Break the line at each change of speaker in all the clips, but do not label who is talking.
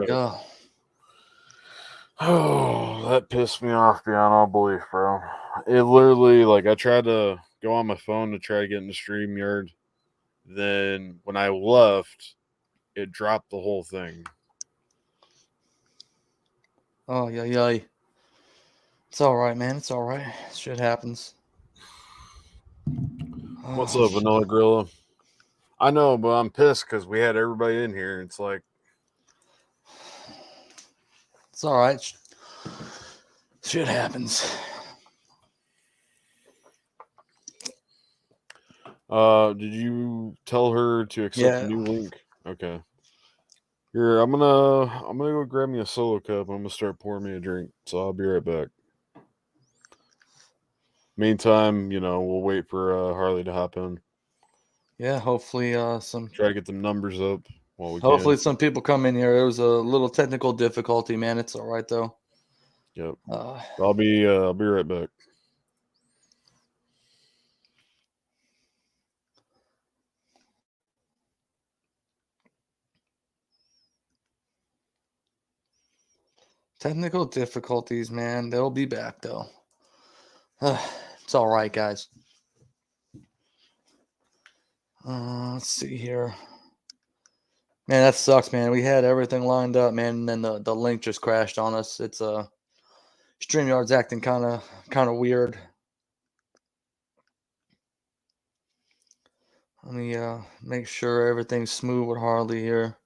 we go.
Oh, that pissed me off beyond all belief, bro. It literally, like, I tried to go on my phone to try to get into StreamYard. Then when I left, it dropped the whole thing.
Oh, yeah. It's all right, man. It's all right. Shit happens.
What's
Oh,
up,
shit.
Vanilla Gorilla? I know, but I'm pissed because we had everybody in here. It's like,
It's all right. Shit happens.
did you tell her to accept the
Yeah.
new link? Okay. Here, I'm gonna go grab me a solo cup. I'm gonna start pouring me a drink. So I'll be right back. Meantime, we'll wait for Harley to hop in.
Yeah.
Try to get the numbers up while we can.
Hopefully some people come in here. It was a little technical difficulty, man. It's all right though.
Yep.
Uh,
I'll be right back.
Technical difficulties, man. They'll be back though. It's all right, guys. Let's see here. Man, that sucks, man. We had everything lined up, man, and then the link just crashed on us. It's StreamYard's acting kind of weird. Let me make sure everything's smooth with Harley here.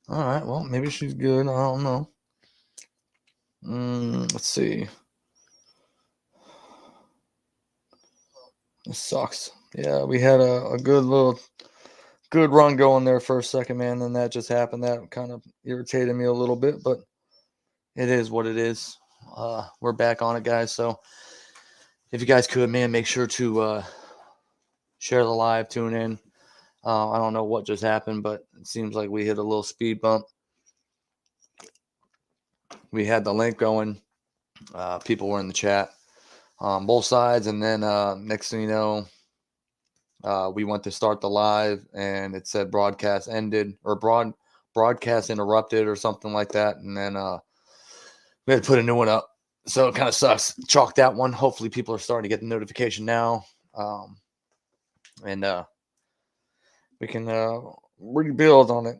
All right, well, maybe she's good. I don't know. Let's see. This sucks. Yeah, we had a good run going there for a second, man. Then that just happened. That kind of irritated me a little bit, but it is what it is. We're back on it, guys. So if you guys could, man, make sure to share the live, tune in. I don't know what just happened, but it seems like we hit a little speed bump. We had the link going. People were in the chat on both sides, and then next thing you know, we went to start the live, and it said broadcast ended or broadcast interrupted or something like that, and then we had to put a new one up. So it kind of sucks. Chalk that one. Hopefully, people are starting to get the notification now, and we can rebuild on it.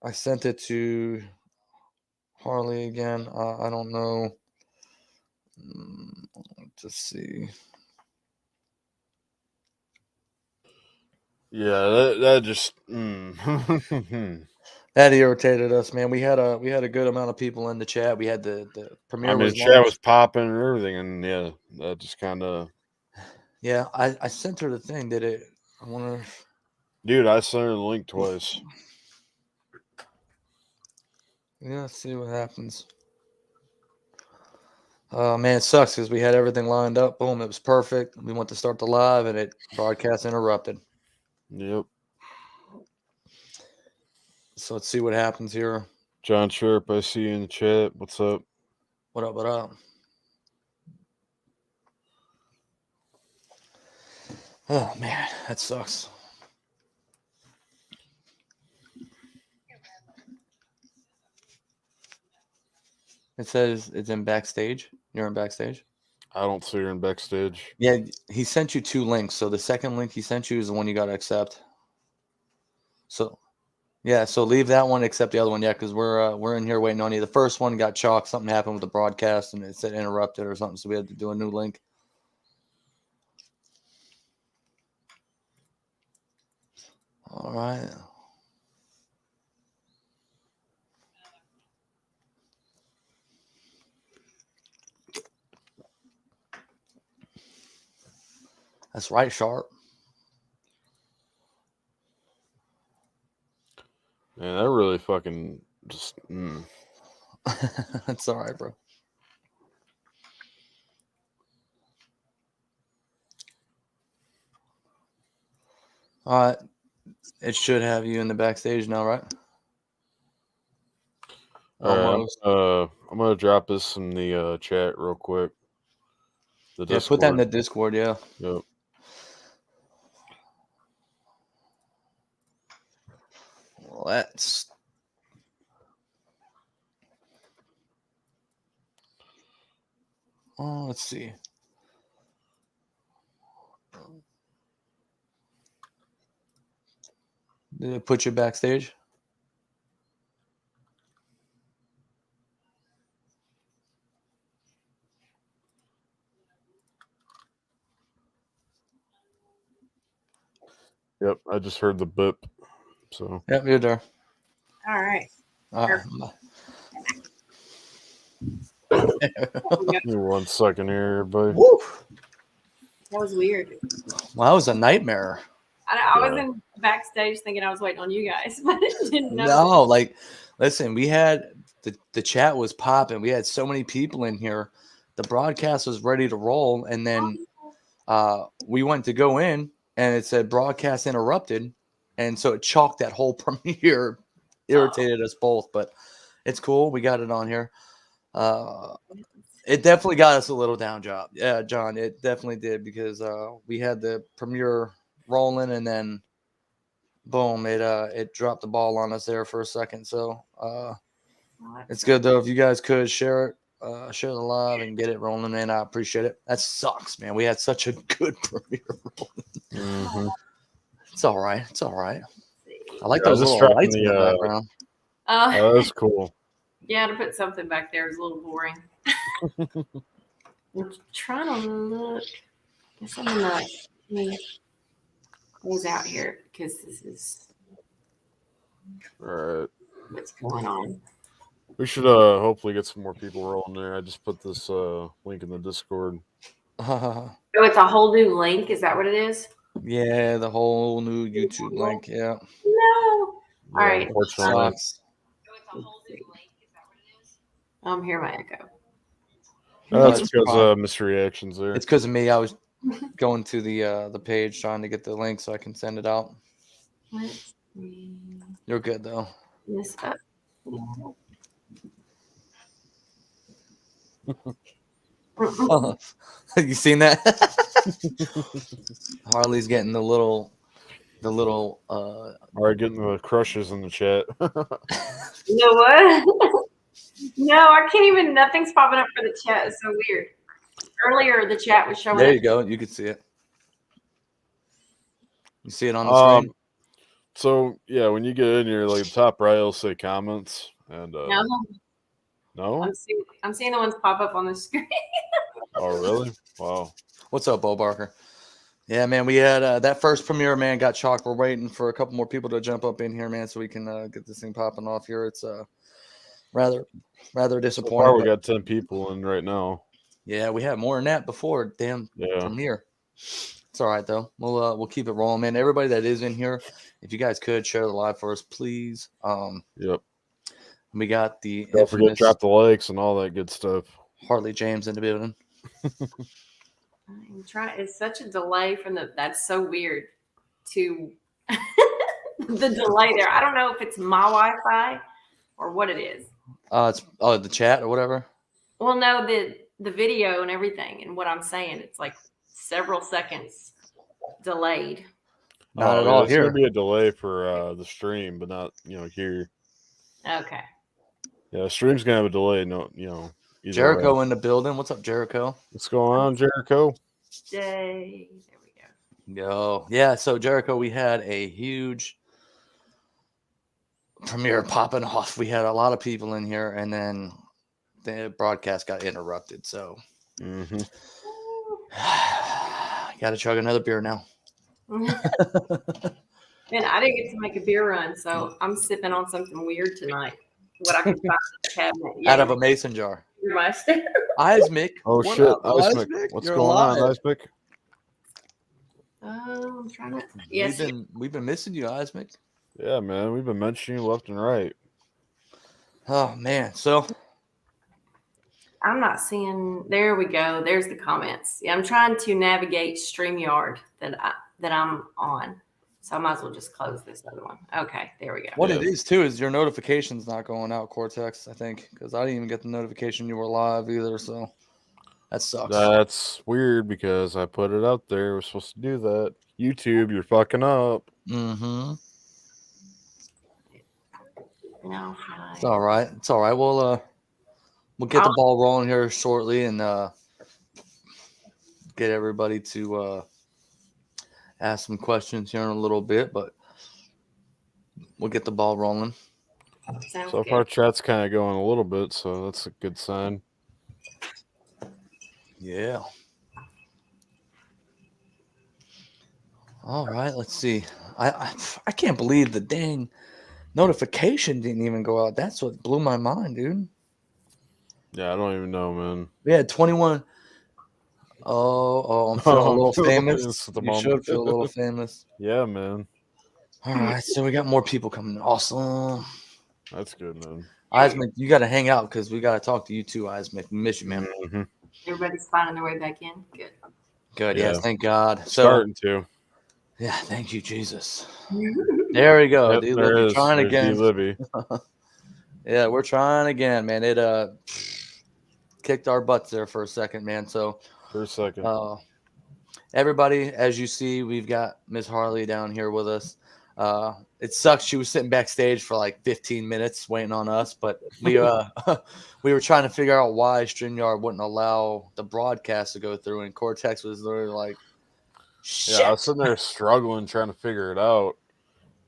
I sent it to Harley again. I don't know. Let's see.
Yeah, that just.
That irritated us, man. We had a good amount of people in the chat. We had the
I
premiere
mean, the
was
chat was
launched.
popping and everything, and yeah, that just kind of.
Yeah, I sent her the thing. Did it? I wonder.
Dude, I sent her the link twice.
Yeah, let's see what happens. Oh man, it sucks because we had everything lined up. Boom, it was perfect. We went to start the live, and it broadcast interrupted.
Yep.
So let's see what happens here.
John Sharp, I see you in the chat. What's up?
What up? What up? Oh man, that sucks. It says it's in backstage. You're in backstage.
I don't see her in backstage.
Yeah, he sent you two links. So the second link he sent you is the one you got to accept. So yeah, so leave that one, accept the other one. Yeah, because we're in here waiting on you. The first one got chalked. Something happened with the broadcast, and it said interrupted or something. So we had to do a new link. All right. That's right, Sharp.
Man, that really fucking just.
That's all right, bro. All right. It should have you in the backstage now, right?
All right,
Almost.
I'm gonna drop this in the chat real quick. The
Yeah, put that in
Discord.
the Discord. Yeah.
Yep.
let's. Oh, let's see. Did it put you backstage?
Yep, I just heard the bip. So
Yep, you're there.
All right.
All right.
give me 1 second here, everybody.
Woo!
That was weird.
Well, that was a nightmare.
I was in backstage thinking I was waiting on you guys, but I didn't know.
No, like, listen, we had the chat was popping. We had so many people in here. The broadcast was ready to roll, and then we went to go in, and it said broadcast interrupted, and so it chalked that whole premiere, irritated us both. But it's cool. We got it on here. It definitely got us a little down job. Yeah, John, it definitely did because we had the premiere rolling, and then boom, it dropped the ball on us there for a second. So it's good though. If you guys could share it, share the live and get it rolling, man, I appreciate it. That sucks, man. We had such a good premiere rolling.
Mm-hmm.
It's all right. It's all right. I like
Yeah,
those
just
little
dropping
lights in the
the,
background.
Oh, that's cool.
Yeah, to put something back there is a little boring. I'm trying to look. I guess I'm gonna close out here because this is
All right.
what's going on.
We should hopefully get some more people rolling there. I just put this link in the Discord.
Oh, it's a whole new link. Is that what it is?
Yeah, the whole new YouTube link. Yeah.
No.
Yeah,
All right.
unfortunately.
Sucks.
Hear my echo.
That's
it's
because
fine.
Mr. Reactions there.
It's because of me. I was going to the page trying to get the link so I can send it out.
Let's see
You're good though.
this up.
You seen that? Harley's getting the little
All right, getting the crushes in the chat.
You know what? No, I can't even. Nothing's popping up for the chat. It's so weird. Earlier, the chat was showing.
There
up.
you go. You can see it. You see it on the screen.
So yeah, when you get in here, like the top right, it'll say comments, and no,
I'm seeing the ones pop up on the screen.
Oh really? Wow.
What's up, Bo Barker? Yeah, man, we had that first premiere, man, got chalked. We're waiting for a couple more people to jump up in here, man, so we can get this thing popping off here. It's rather disappointing.
So far, we got 10 people in right now.
Yeah, we had more than that before. Damn premiere. It's all right though. We'll keep it rolling, man. Everybody that is in here, if you guys could share the live for us, please.
Yep.
We got the
Don't forget drop the likes and all that good stuff.
Harley Jaymes in the building.
I'm trying. It's such a delay from the. That's so weird. To the delay there. I don't know if it's my Wi-Fi or what it is.
It's the chat or whatever.
Well, no, the video and everything and what I'm saying, it's like several seconds delayed.
Not at all
There's
here.
gonna be a delay for the stream, but not here.
Okay.
Yeah, the stream's gonna have a delay. No,
Jericho in the building. What's up, Jericho?
What's going on, Jericho?
There we go.
Yo, yeah. So Jericho, we had a huge premiere popping off. We had a lot of people in here, and then the broadcast got interrupted. So, gotta chug another beer now.
And I didn't get to make a beer run, so I'm sipping on something weird tonight. What I can find in the cabinet. Yeah.
Out of a mason jar. Ismic.
Oh
what
shit,
up,
Ismic. What's
You're
going
alive.
on, Ismic?
I'm trying to. Yes.
We've been missing you, Ismic.
Yeah, man, we've been mentioning you left and right.
Oh man, so
I'm not seeing. There we go. There's the comments. Yeah, I'm trying to navigate StreamYard that I'm on. So I might as well just close this other one. Okay, there we go.
What it is too is your notification's not going out, Cortex. I think because I didn't even get the notification you were live either. So that sucks.
That's weird because I put it out there. We're supposed to do that. YouTube, you're fucking up.
Mm-hmm.
No,
It's all right. It's all right. We'll get the ball rolling here shortly and get everybody to ask some questions here in a little bit, but we'll get the ball rolling.
Sounds
So
good.
far, chat's kind of going a little bit, so that's a good sign.
Yeah. All right. Let's see. I can't believe the dang notification didn't even go out. That's what blew my mind, dude.
Yeah, I don't even know, man.
We had 21. I'm feeling a little famous.
It's the
You
moment.
should feel a little famous.
Yeah, man.
All right. So we got more people coming. Awesome.
That's good, man.
Eismick, you got to hang out because we got to talk to you too, Eismick. Miss you, man.
Mm-hmm.
Everybody's finding their way back in. Good.
Good.
Yeah.
Yes. Thank God. So,
Starting to.
yeah. Thank you, Jesus. There we go.
Yep,
D.
there
Libby
is.
trying
There's
again.
D. Libby.
Yeah, we're trying again, man. It kicked our butts there for a second, man. So
For a second.
everybody, as you see, we've got Miss Harley down here with us. It sucks she was sitting backstage for like 15 minutes waiting on us, but we we were trying to figure out why StreamYard wouldn't allow the broadcast to go through, and Cortex was literally like, shit.
Yeah, I was sitting there struggling trying to figure it out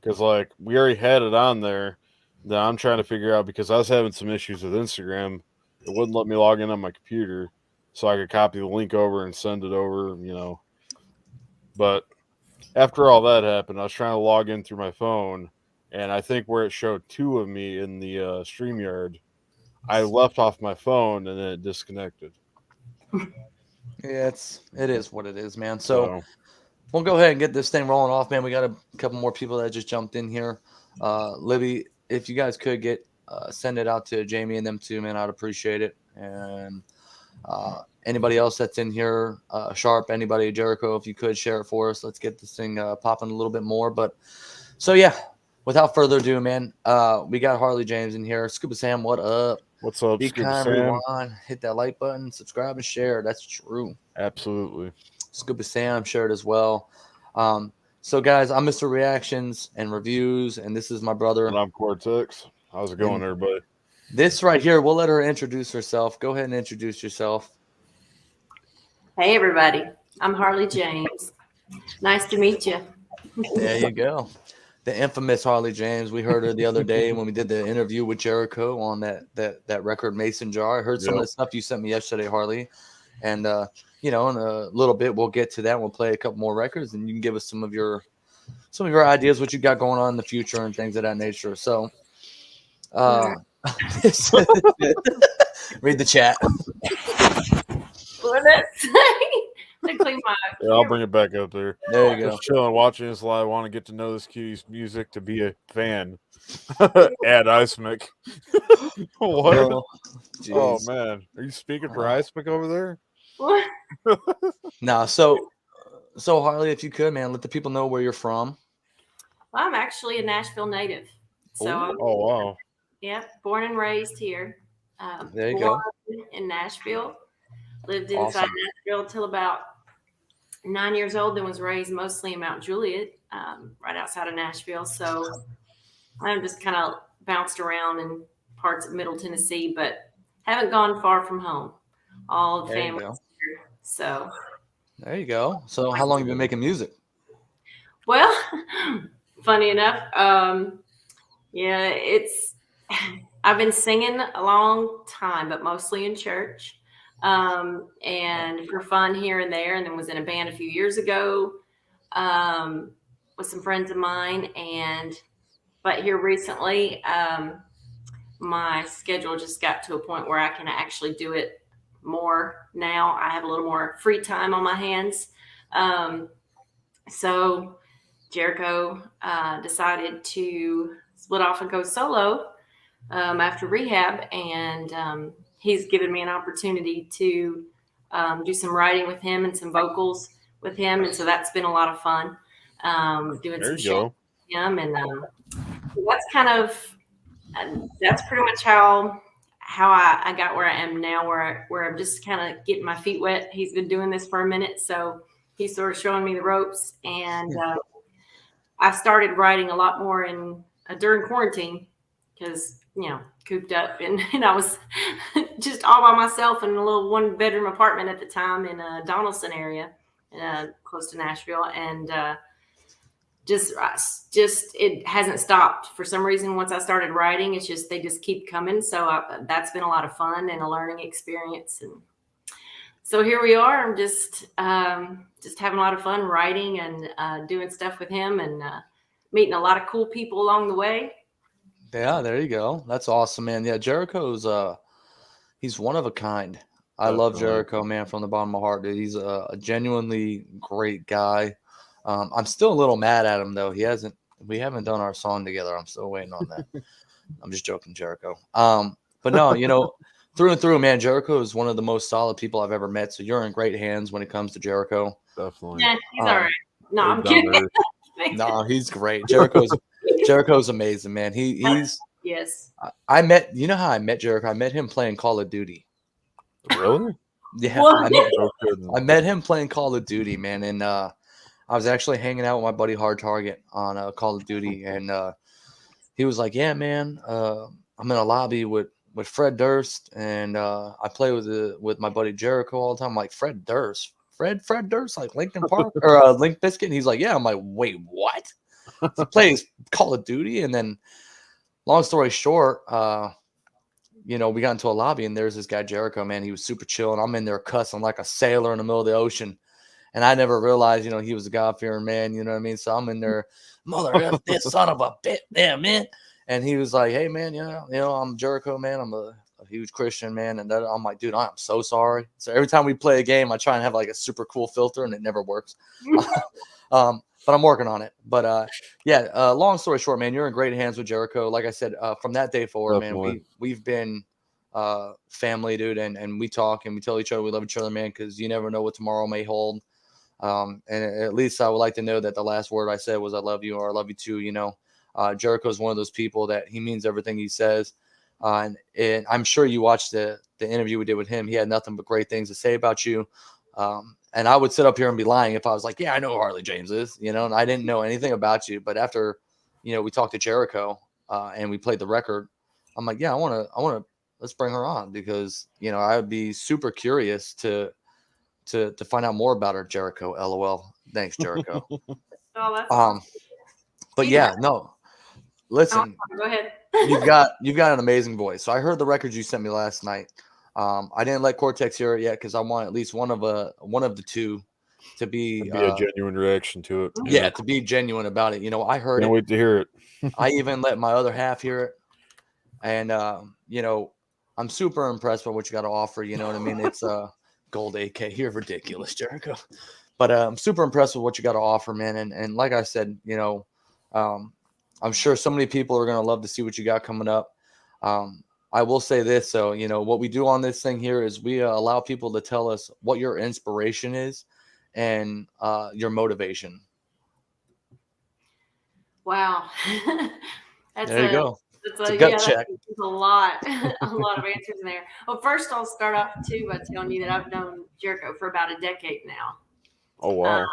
because, like, we already had it on there. Then I'm trying to figure out because I was having some issues with Instagram. It wouldn't let me log in on my computer, so I could copy the link over and send it over, you know. But after all that happened, I was trying to log in through my phone, and I think where it showed two of me in the StreamYard, I left off my phone and then it disconnected.
Yeah, it is what it is, man. So we'll go ahead and get this thing rolling off, man. We got a couple more people that just jumped in here. Libby, if you guys could get send it out to Jamie and them too, man, I'd appreciate it. And anybody else that's in here, Sharp, anybody, Jericho, if you could share it for us, let's get this thing popping a little bit more. But so yeah, without further ado, man, we got Harley Jaymes in here. Scuba Sam, what up?
What's up,
Be
Scuba
kind,
Sam?
rewind, hit that like button, subscribe and share. That's true.
Absolutely.
Scuba Sam shared as well. So guys, I'm Mr. Reactions and Reviews, and this is my brother.
And I'm Cortex. How's it going, everybody?
This right here, we'll let her introduce herself. Go ahead and introduce yourself.
Hey, everybody. I'm Harley Jaymes. Nice to meet you.
There you go. The infamous Harley Jaymes. We heard her the other day when we did the interview with Jericho on that record Mason jar. I heard some of the stuff you sent me yesterday, Harley. And you know, in a little bit we'll get to that. We'll play a couple more records and you can give us some of your ideas, what you got going on in the future and things of that nature. So read the chat.
What did it say? To clean my
Yeah, I'll bring it back up there.
There you go.
Just chilling, watching this live. Want to get to know this cute's music to be a fan. Add Eismick. What? Oh man, are you speaking for Eismick over there?
What?
No, so Harley, if you could, man, let the people know where you're from.
Well, I'm actually a Nashville native. So
oh wow.
Yeah, born and raised here.
There you go.
In Nashville. Lived inside Nashville till about 9 years old, then was raised mostly in Mount Juliet, right outside of Nashville. So I've just kind of bounced around in parts of Middle Tennessee, but haven't gone far from home. All the family here. So
there you go. So how long have you been making music?
Well, funny enough, yeah, I've been singing a long time, but mostly in church. And for fun here and there, and then was in a band a few years ago with some friends of mine, but here recently my schedule just got to a point where I can actually do it more now. I have a little more free time on my hands. So Jericho decided to split off and go solo after rehab, and he's given me an opportunity to do some writing with him and some vocals with him. And so that's been a lot of fun doing some shit with him. And that's kind of, that's pretty much how I got where I am now, where I'm just kind of getting my feet wet. He's been doing this for a minute, so he's sort of showing me the ropes. And I've started writing a lot more during quarantine. because, cooped up. And I was just all by myself in a little 1-bedroom apartment at the time in Donaldson area, close to Nashville. And just it hasn't stopped for some reason. Once I started writing, it's just they just keep coming. So that's been a lot of fun and a learning experience. And so here we are. I'm just having a lot of fun writing and doing stuff with him, and meeting a lot of cool people along the way.
Yeah, there you go. That's awesome, man. Yeah, Jericho's he's one of a kind. I love
Definitely.
Jericho, man, from the bottom of my heart, dude. He's a genuinely great guy. I'm still a little mad at him though. We haven't done our song together. I'm still waiting on that. I'm just joking, Jericho. But no, through and through, man, Jericho is one of the most solid people I've ever met. So you're in great hands when it comes to Jericho.
Definitely.
Yeah, he's all right. No, I'm
Down to
kidding.
earth.
No, he's great. Jericho's amazing, man. He's
Yes.
I met, you know how I met Jericho? I met him playing Call of Duty.
Really?
Yeah,
What?
No kidding.
I met him playing Call of Duty, man, and I was actually hanging out with my buddy Hard Target on Call of Duty, and he was like, "Yeah, man, I'm in a lobby with Fred Durst, and I play with my buddy Jericho all the time." I'm like, Fred Durst, Fred Durst, like Linkin Park or Link Biscuit. And he's like, "Yeah." I'm like, "Wait, what?" So he plays Call of Duty, and then, long story short, we got into a lobby, and there's this guy Jericho, man. He was super chill, and I'm in there cussing like a sailor in the middle of the ocean. And I never realized, he was a God-fearing man, you know what I mean? So I'm in there, mother F this son of a bitch, yeah, man. And he was like, "Hey, man, I'm Jericho, man. I'm a huge Christian, man." And I'm like, "Dude, I'm so sorry." So every time we play a game, I try and have like a super cool filter, and it never works. But I'm working on it. But yeah, long story short, man, you're in great hands with Jericho. Like I said, from that day forward,
Definitely.
man, we've been family, dude, and we talk and we tell each other we love each other, man, because you never know what tomorrow may hold. And at least I would like to know that the last word I said was "I love you" or "I love you too." Jericho is one of those people that he means everything he says. And I'm sure you watched the interview we did with him. He had nothing but great things to say about you. And I would sit up here and be lying if I was like, "Yeah, I know who Harley Jaymes is," and I didn't know anything about you. But after, we talked to Jericho and we played the record, I'm like, "Yeah, I want to, let's bring her on," because, I would be super curious to find out more about her, Jericho. LOL. Thanks, Jericho.
Oh, that's
But yeah, no. Listen,
go ahead.
you've got an amazing voice. So I heard the records you sent me last night. I didn't let Cortex hear it yet because I want at least one of the two to be
a genuine reaction to it.
Yeah, to be genuine about it. I heard
Can't
it.
wait to hear it.
I even let my other half hear it, and I'm super impressed by what you got to offer. You know what I mean? It's Gold AK. You're ridiculous, Jericho. But I'm super impressed with what you got to offer, man. And like I said, I'm sure so many people are going to love to see what you got coming up. I will say this. So, what we do on this thing here is we allow people to tell us what your inspiration is and your motivation.
Wow.
There you go.
It's
a gut check.
That's a lot of answers in there. Well, first I'll start off too by telling you that I've known Jericho for about a decade now.
Oh, wow.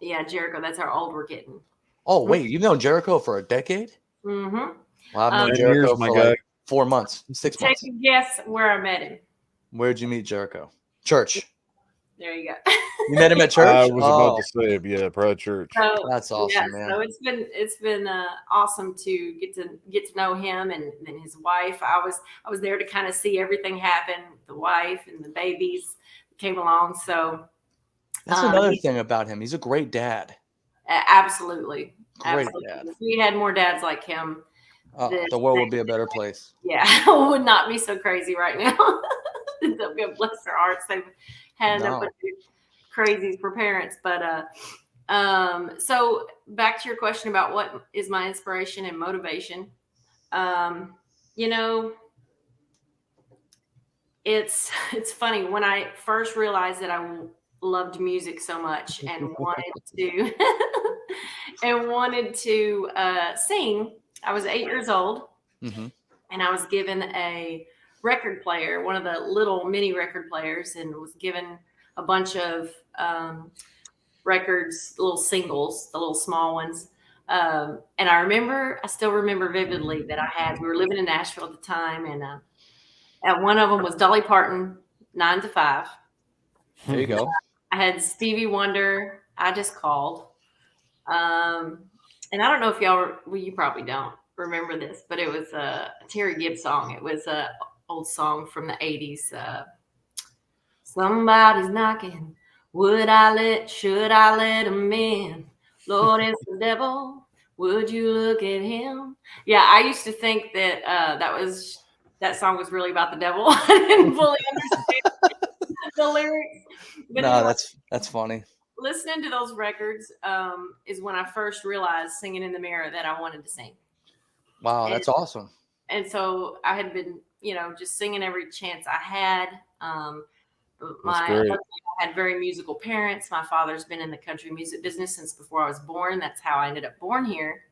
Yeah, Jericho, that's how old we're getting.
Oh, wait, you've known Jericho for a decade?
Mm-hmm.
Well, I've known Jericho for like 4 months, 6 months.
Take a guess where I met him.
Where'd you meet Jericho? Church.
There you go.
You met him at church?
I was about to say, yeah, probably church.
So,
that's awesome, man.
So it's been awesome to get to know him and his wife. I was there to kind of see everything happen. The wife and the babies came along. So
that's another thing about him. He's a great dad.
Absolutely.
Great dad.
If we had more dads like him,
the world would be a better place.
Yeah, it would not be so crazy right now. God bless their hearts. They've had a bunch of crazies for parents. But so back to your question about what is my inspiration and motivation. It's funny when I first realized that I loved music so much and wanted to sing. I was 8 years old, and I was given a record player, one of the little mini record players, and was given a bunch of records, little singles, the little small ones. And I still remember vividly that we were living in Nashville at the time, and one of them was Dolly Parton, 9 to 5.
There you go.
I had Stevie Wonder, I Just Called. And I don't know if you probably don't remember this, but it was a Terry Gibbs song. It was a old song from the 80s. Somebody's knocking. Should I let him in? Lord, it's the devil. Would you look at him? Yeah, I used to think that that song was really about the devil. I didn't fully understand the lyrics. But
No,
anyway,
that's funny.
listening to those records is when I first realized singing in the mirror that I wanted to sing.
Wow, that's awesome.
And so I had been, just singing every chance I had. I had very musical parents. My father's been in the country music business since before I was born. That's how I ended up born here.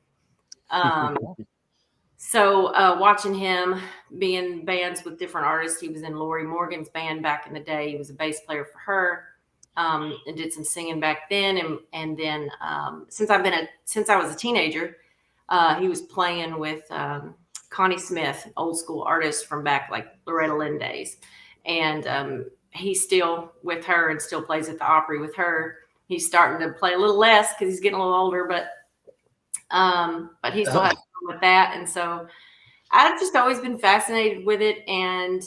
So watching him be in bands with different artists, he was in Lori Morgan's band back in the day. He was a bass player for her, and did some singing back then. And then since I was a teenager, he was playing with Connie Smith, old school artist from back like Loretta Lynn days, and he's still with her and still plays at the Opry with her. He's starting to play a little less because he's getting a little older, but he still has fun with that. And so I've just always been fascinated with it. And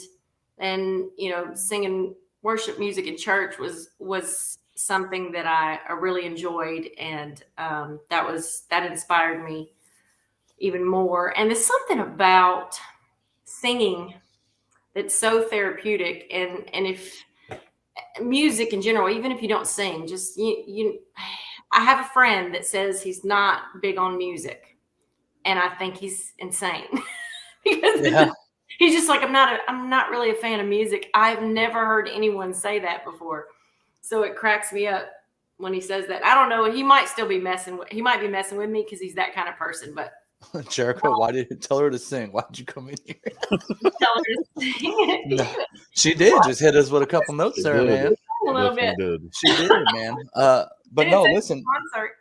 singing worship music in church was something that I really enjoyed. And that inspired me even more. And there's something about singing that's so therapeutic, and if music in general, even if you don't sing, just I have a friend that says he's not big on music, and I think he's insane because he's just like, I'm not really a fan of music. I've never heard anyone say that before, so it cracks me up when he says that. I don't know, he might be messing with me because he's that kind of person, but.
Jericho, why did you tell her to sing? Why did you come in here?
Tell her to sing.
No, she did just hit us with a couple notes there, man.
A little bit.
She did, man. But no, listen.
Concert.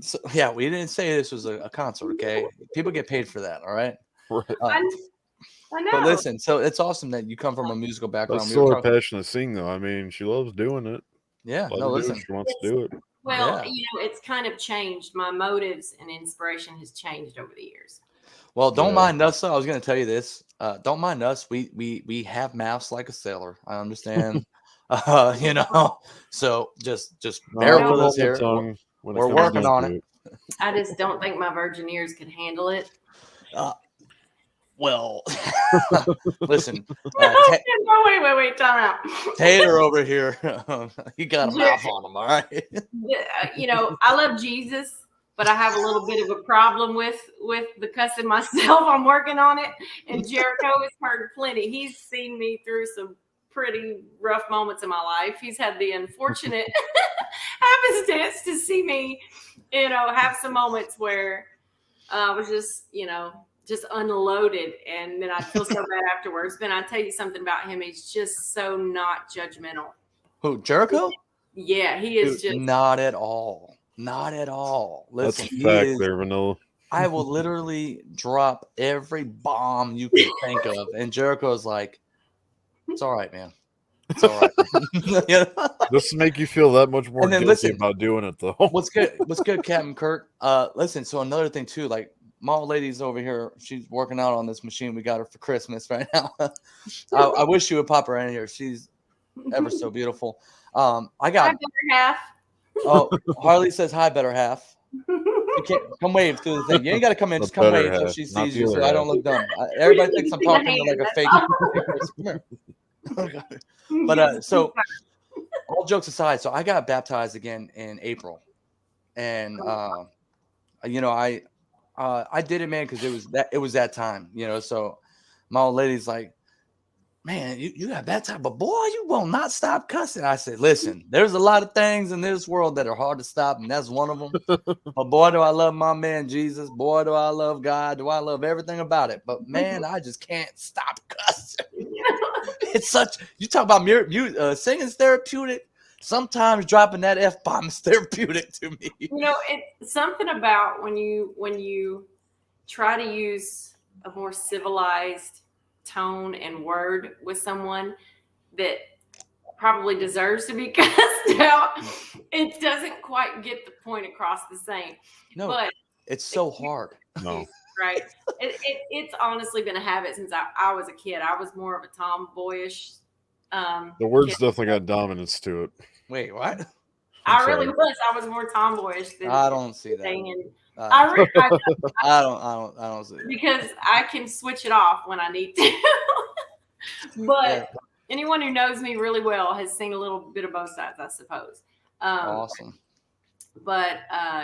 So, yeah, we didn't say this was a concert, okay? People get paid for that, all right?
I know.
But listen, so it's awesome that you come from a musical background.
That's still her passion to sing, though. I mean, she loves doing it.
Yeah, no, listen.
She wants to do it.
Well, it's kind of changed. My motives and inspiration has changed over the years.
Well, don't mind us. I was going to tell you this. Don't mind us. We have mouths like a sailor. I understand. So just bear with us here. We're working on it.
I just don't think my virgin ears could handle it.
Well, listen.
Wait, time out.
Tater over here, he got a mouth on him, all right?
I love Jesus, but I have a little bit of a problem with the cussing myself. I'm working on it. And Jericho has heard plenty. He's seen me through some pretty rough moments in my life. He's had the unfortunate happenstance to see me, have some moments where I was just unloaded, and then I feel so bad afterwards. But I tell you something about him, he's just so not judgmental.
Who, Jericho?
Yeah, he is.
Dude, just not at all. Not at all. Listen,
that's a fact there, Vanilla.
I will literally drop every bomb you can think of, and Jericho's like, "It's all right, man. It's all right."
This will make you feel that much more guilty about doing it, though.
What's good, Captain Kurt? Listen. So another thing too, like. My old lady's over here. She's working out on this machine we got her for Christmas right now. I wish you would pop her in here. She's ever so beautiful. I got
hi, better half.
Oh, Harley says hi, better half. You can't come wave through the thing. You ain't got to come in. Just come wave so she sees you, so I don't look dumb. Everybody thinks I'm talking to like a fake person. Come here. But so, all jokes aside, so I got baptized again in April, and I did it, man, because it was that time, So my old lady's like, "Man, you got baptized, but boy, you will not stop cussing." I said, "Listen, there's a lot of things in this world that are hard to stop, and that's one of them. But boy, do I love my man Jesus. Boy, do I love God. Do I love everything about it. But man, I just can't stop cussing." It's such. You talk about singing's therapeutic. sometimes dropping that F-bomb is therapeutic to me.
You know, it's something about when you try to use a more civilized tone and word with someone that probably deserves to be cussed out, it doesn't quite get the point across the same.
No,
But
it's so hard.
No.
right, it's honestly been a habit since I was a kid. I was more of a tomboyish.
The words
kid.
definitely got dominance to it.
Wait, what?
I really was. I was more tomboyish than
I don't see that.
and
I
I
don't see that.
because I can switch it off when I need to. But anyone who knows me really well has seen a little bit of both sides, I suppose.
Awesome.
But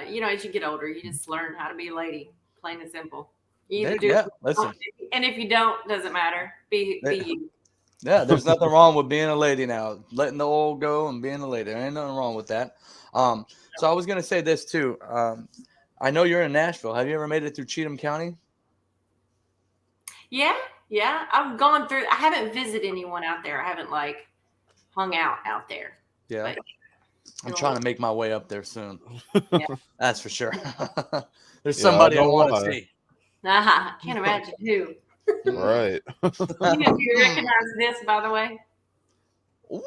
you know, as you get older, you just learn how to be a lady, plain and simple. You either do,
listen.
and if you don't, doesn't matter. Be you.
Yeah, there's nothing wrong with being a lady now. Letting the old go and being a lady. There ain't nothing wrong with that. So I was gonna say this too. I know you're in Nashville. Have you ever made it through Cheatham County?
Yeah. I've gone through. I haven't visited anyone out there. I haven't like hung out there.
Yeah.
But,
I'm trying to make my way up there soon.
Yeah.
That's for sure. There's somebody I want to see.
I can't imagine who.
Right.
Do you recognize this, by the way?
Ooh.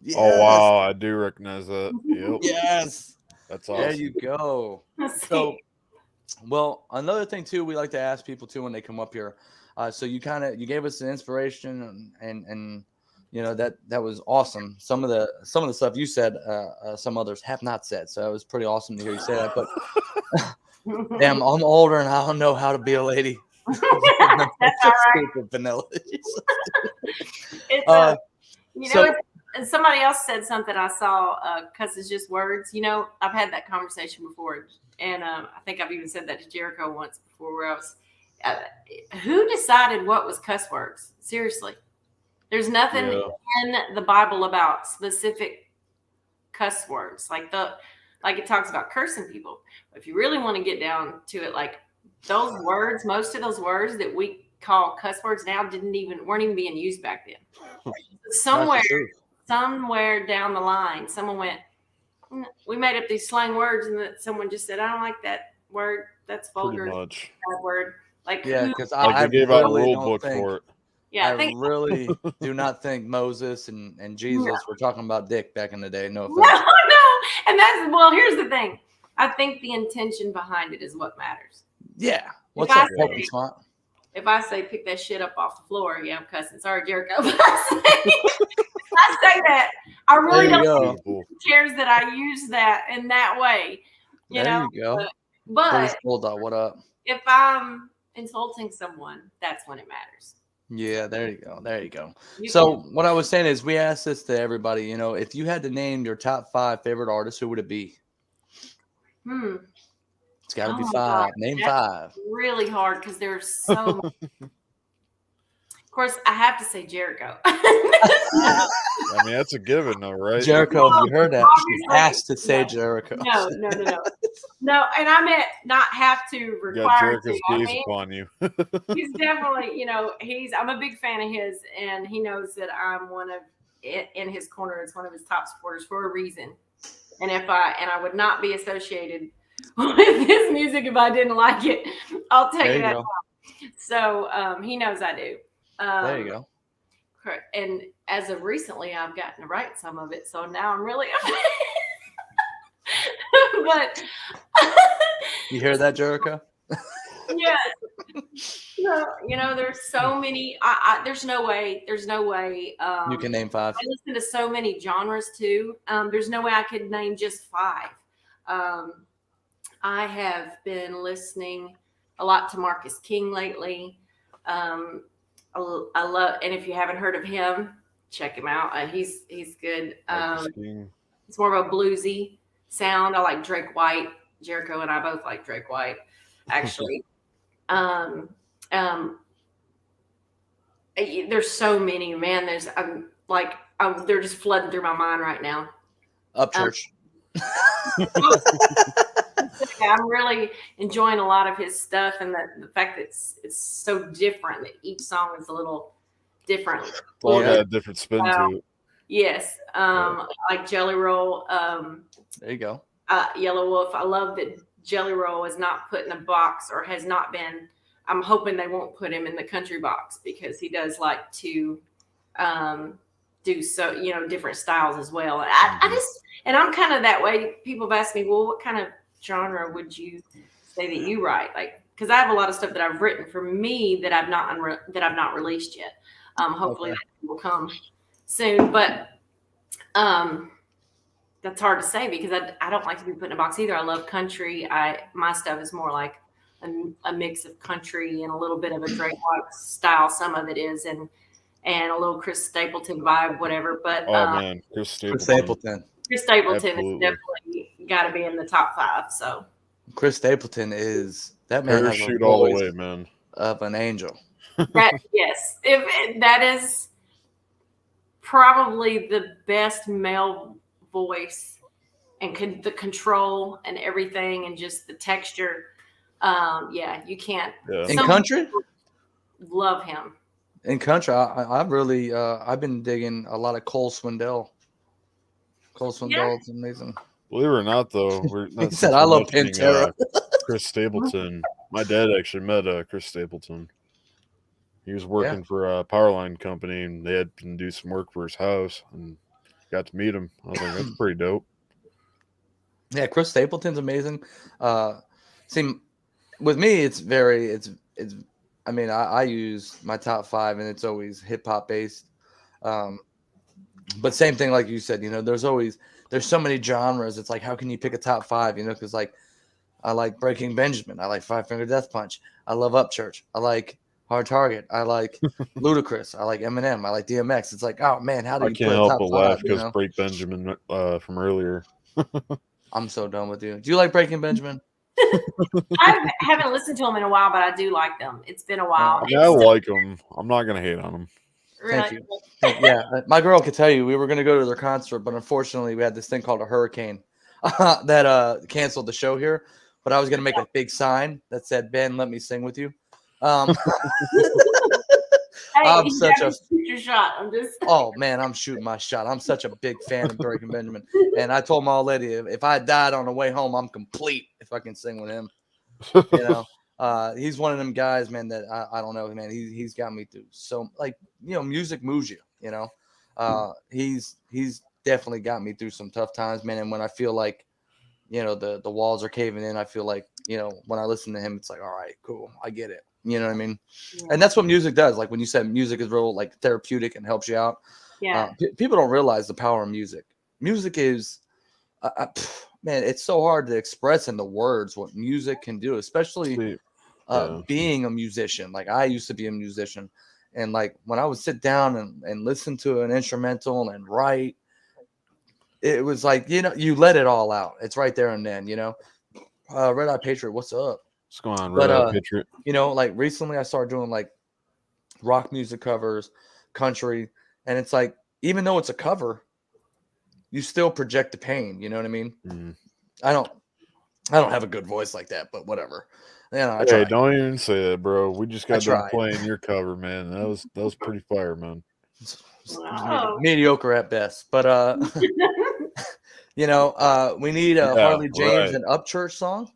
Yes. Oh wow, I do recognize that. Yep.
Yes.
That's awesome.
There you go. So, well, another thing too, we like to ask people too when they come up here. So you gave us the inspiration and you know that was awesome. Some of the stuff you said, some others have not said. So it was pretty awesome to hear you say that. But damn, I'm older and I don't know how to be a lady.
That's all right.
Vanilla.
And somebody else said something I saw, because it's just words. You know, I've had that conversation before, and I think I've even said that to Jericho once before, where I was, who decided what was cuss words? Seriously, there's nothing in the Bible about specific cuss words, like it talks about cursing people. But if you really want to get down to it, like those words, most of those words that we call cuss words now weren't even being used back then. Somewhere down the line, someone went, we made up these slang words, and that someone just said, I don't like that word. That's vulgar.
Pretty much.
That word. Like,
yeah, because
they gave out a rule book for it.
Yeah,
I really do not think Moses and Jesus were talking about dick back in the day. No offense.
No. And here's the thing. I think the intention behind it is what matters.
Yeah. What's up, Poppy Smart?
If I say pick that shit up off the floor, yeah, I'm cussing. Sorry, Jericho. I say that. I really don't think he cares that I use that in that way. You know?
You go.
But
Bulldog, what up?
If I'm insulting someone, that's when it matters.
Yeah, there you go. So what I was saying is we asked this to everybody, you know, if you had to name your top 5 favorite artists, who would it be? It's got to be 5.
God.
Name
That's
5.
Really hard because there's so many. Of course, I have to say Jericho.
I mean, that's a given, though, right?
Jericho, you heard that. She has to say Jericho.
No. No, and I meant not have to require
Jericho's gaze upon you.
He's definitely, you know, I'm a big fan of his, and he knows that I'm in his corner. It's one of his top supporters for a reason. And I would not be associated with his music if I didn't like it. I'll take that off. So he knows I do.
There you go.
And as of recently, I've gotten to write some of it, so now I'm really. But
you hear that, Jericho?
Yeah. No, you know, there's so many. There's no way.
You can name 5.
I listen to so many genres too. There's no way I could name just 5. I have been listening a lot to Marcus King lately. I love, and if you haven't heard of him, check him out. He's good. It's more of a bluesy sound. I like Drake White. Jericho and I both like Drake White, actually. There's so many, man. They're just flooding through my mind right now.
Upchurch.
I'm really enjoying a lot of his stuff, and the fact that it's so different, that each song is a little different.
All got a different spin to it.
Yes. Like Jelly Roll.
There you go.
Yellow Wolf. I love that Jelly Roll is not put in a box or has not been. I'm hoping they won't put him in the country box because he does like to do different styles as well. I just, and I'm kind of that way. People have asked me, well, what kind of genre would you say that you write? Like, because I have a lot of stuff that I've written for me that I've not released yet. Hopefully that will come soon, but that's hard to say because I don't like to be put in a box either. I love country. My stuff is more like a mix of country and a little bit of a Drake White style. Some of it is, and a little Chris Stapleton vibe, whatever. But
man, Chris Stapleton.
Chris Stapleton is definitely got to be in the top 5. So
Chris Stapleton is that man has
shoot all the way, man,
of an angel.
Yes, if that is probably the best male voice and the control and everything and just the texture. You can't.
Yeah.
In country,
love him.
In country, I really I've been digging a lot of Cole Swindell. Cole Swindell is amazing.
Believe it or not, though,
he said I love Pantera.
Chris Stapleton. My dad actually met Chris Stapleton. He was working for a power line company, and they had to do some work for his house, and got to meet him. I was like, that's pretty dope.
Yeah, Chris Stapleton's amazing. See, with me, it's I mean, I use my top 5, and it's always hip hop based. But same thing, like you said, there's so many genres. It's like, how can you pick a top 5? Because like I like Breaking Benjamin. I like Five Finger Death Punch. I love Upchurch. I like Hard Target. I like Ludacris. I like Eminem. I like DMX. It's like, oh man, how do you
I can't
put
help
top
but
5,
laugh because Break Benjamin from earlier.
I'm so done with you. Do you like Breaking Benjamin?
I haven't listened to them in a while, but I do like them. It's been a while.
I like them. I'm not gonna hate on them.
Thank you. Yeah, my girl could tell you we were going to go to their concert, but unfortunately we had this thing called a hurricane that canceled the show here. But I was going to make a big sign that said, "Ben, let me sing with you."
Hey,
I'm such a
shoot your shot. I'm just.
Oh man, I'm shooting my shot. I'm such a big fan of Breaking Benjamin, and I told my old lady if I died on the way home, I'm complete if I can sing with him. He's one of them guys, man, that I don't know, man. He's got me through so music moves you, he's definitely got me through some tough times, man. And when I feel like, the walls are caving in, I feel like, when I listen to him, it's like, all right, cool. I get it. You know what I mean? Yeah. And that's what music does. Like when you said music is real, like therapeutic and helps you out.
Yeah.
People don't realize the power of music. Music is, man, it's so hard to express in the words what music can do, especially being a musician. Like I used to be a musician, and like when I would sit down and listen to an instrumental and write, it was like, you let it all out. It's right there and then, Red Eye Patriot, what's up?
What's going on, Red Eye Patriot?
Like recently I started doing like rock music covers, country, and it's like, even though it's a cover, you still project the pain. You know what I mean?
Mm-hmm.
I don't have a good voice like that, but whatever. I
hey, don't even say that, bro. We just got done playing your cover, man. That was pretty fire, man.
Mediocre at best, but we need a Harley Jaymes and Upchurch song.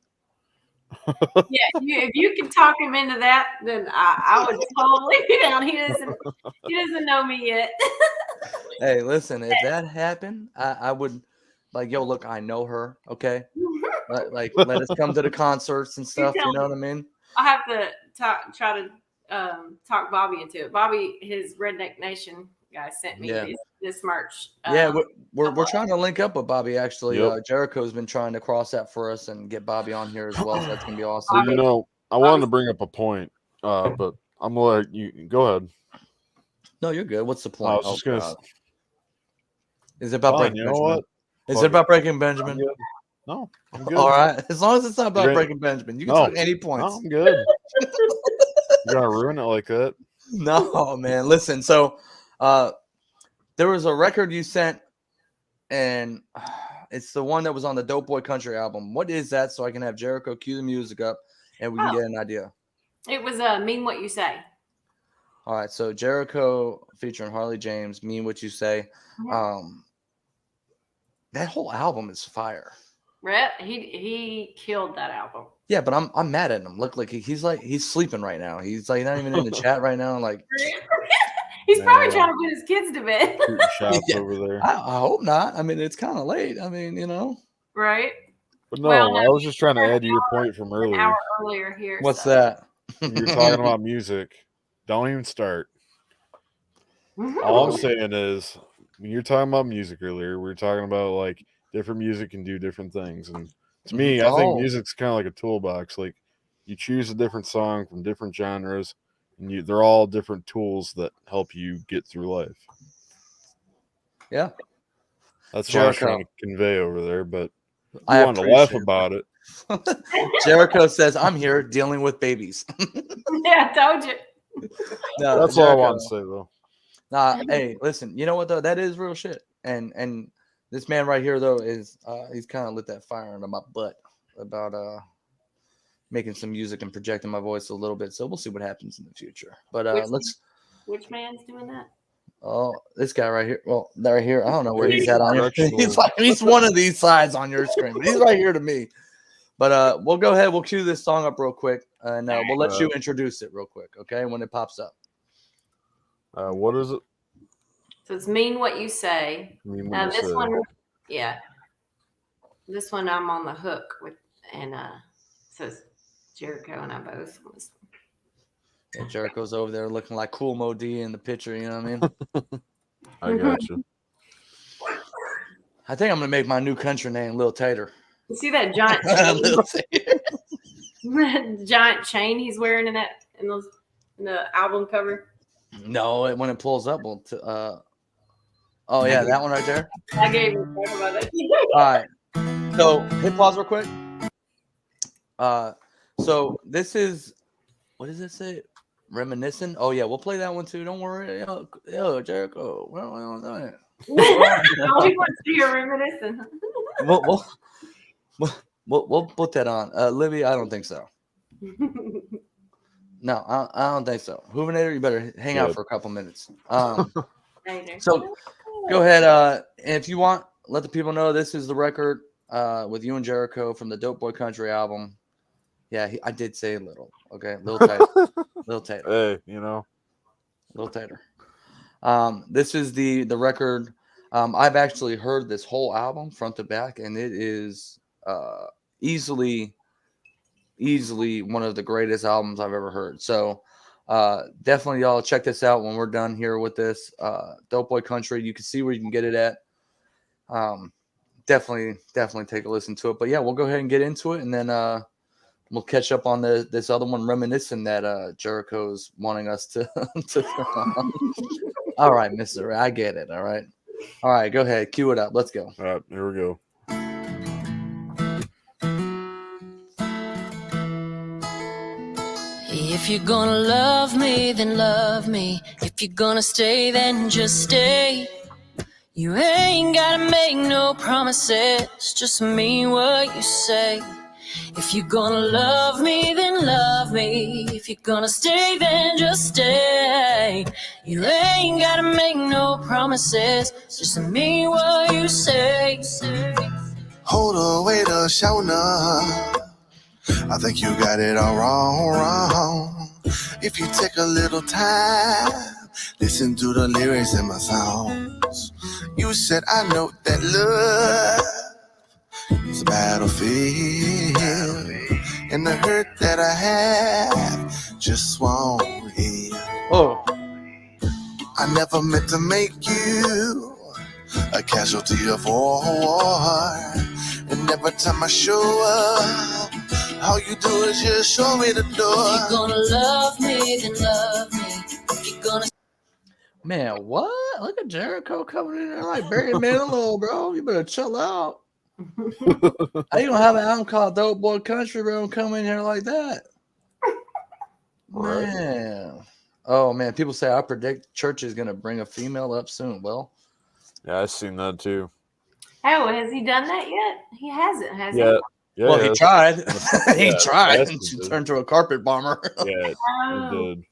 Yeah, if you can talk him into that, then I would totally be down. He doesn't know me yet.
Hey, listen, if that happened, I would like, yo, look, I know her, okay? Like, let us come to the concerts and stuff. You know what I mean?
I have to try to talk Bobby into it. Bobby, his Redneck Nation guy, sent me this merch.
We're trying to link up with Bobby. Actually, Jericho's been trying to cross that for us and get Bobby on here as well. So that's gonna be awesome.
I wanted to bring up a point, but I'm gonna let you go ahead.
No, you're good. What's the point?
I was just gonna.
Is it about Breaking Benjamin? Is it about Breaking Benjamin?
No, I'm good.
All right, as long as it's not about Breaking Benjamin, you can talk any points.
No, I'm good. You're gonna ruin it like that?
No, man. Listen, so there was a record you sent, and it's the one that was on the Dope Boy Country album. What is that? So I can have Jericho cue the music up, and we can get an idea.
It was Mean What You Say.
All right, so Jericho featuring Harley Jaymes, Mean What You Say. That whole album is fire.
Rhett, he killed that album.
Yeah, but I'm mad at him. Look, like he's sleeping right now. He's like not even in the chat right now. Like
he's probably trying to put his kids to bed.
Shots over there.
I hope not. I mean, it's kind of late. I mean,
Right.
But no, I was just trying to add to your point from earlier.
An hour earlier here.
What's that?
You're talking about music. Don't even start. All I'm saying is, when you're talking about music earlier, we were talking about like different music can do different things. And to me, I think music's kind of like a toolbox. Like you choose a different song from different genres, and they're all different tools that help you get through life.
Yeah.
That's what I was trying to convey over there, but
I
want to laugh about it.
Jericho says, I'm here dealing with babies.
Yeah, I told you.
No,
that's all I want to say, though.
Nah, hey, listen, you know what, though? That is real shit. And this man right here, though, is he's kind of lit that fire under my butt about making some music and projecting my voice a little bit. So we'll see what happens in the future. But
which man's doing that?
Oh, this guy right here. Well, right here. I don't know where he's at on your. He's one of these sides on your screen, but he's right here to me. But we'll go ahead. We'll cue this song up real quick, and we'll let you introduce it real quick, okay? When it pops up.
What is it?
So it's Mean What You Say. Now this one, yeah. This one I'm on the hook with, and says Jericho and I both.
Yeah, Jericho's over there looking like Cool Mo D in the picture. You know what I mean?
I got you.
I think I'm gonna make my new country name Lil Tater.
You see that giant giant chain he's wearing in the album cover?
No, when it pulls up, oh yeah, that one right there.
I gave you a about it.
All right, so hit pause real quick. So this is, what does it say? Reminiscent. Oh yeah, we'll play that one too. Don't worry. Yo Jericho. Well, on that.
All he wants to hear reminiscent.
We'll put that on. Libby, I don't think so. No, I don't think so. Hoovinator, you better hang out for a couple minutes. So go ahead. And if you want, let the people know this is the record with you and Jericho from the Dope Boy Country album. Yeah, I did say a little. Okay, Lil Tater. Lil Tater.
Hey,
Lil Tater. This is the record. I've actually heard this whole album front to back, and it is easily one of the greatest albums I've ever heard. So definitely, y'all check this out when we're done here with this. Dope Boy Country. You can see where you can get it at. Definitely take a listen to it. But yeah, we'll go ahead and get into it, and then we'll catch up on this other one, Reminiscent, that Jericho's wanting us to. All right, Mister, I get it. All right, go ahead, cue it up. Let's go.
All right, here we go.
If you're gonna love me, then love me. If you're gonna stay, then just stay. You ain't gotta make no promises, just mean what you say. If you're gonna love me, then love me. If you're gonna stay, then just stay. You ain't gotta make no promises, just mean what you say.
Hold on, wait a show now. I think you got it all wrong. If you take a little time, listen to the lyrics in my songs. You said I know that love is a battlefield, and the hurt that I have just won't heal.
Oh,
I never meant to make you a casualty of war, and every time I show up, all you do is just show me the door.
If you're gonna love me, then love me. If you're gonna...
Man, what? Look at Jericho coming in there like Barry Manilow, bro. You better chill out. How you gonna have an album called Dope Boy Country, bro, and come in here like that? Man. Oh, man. People say I predict church is going to bring a female up soon. Well.
Yeah, I've seen that too.
Oh, has he done that yet? He hasn't, has he?
Yeah,
well, he tried. He
Yeah,
tried.
he
She
did.
turned to a carpet bomber.
Yeah, he did.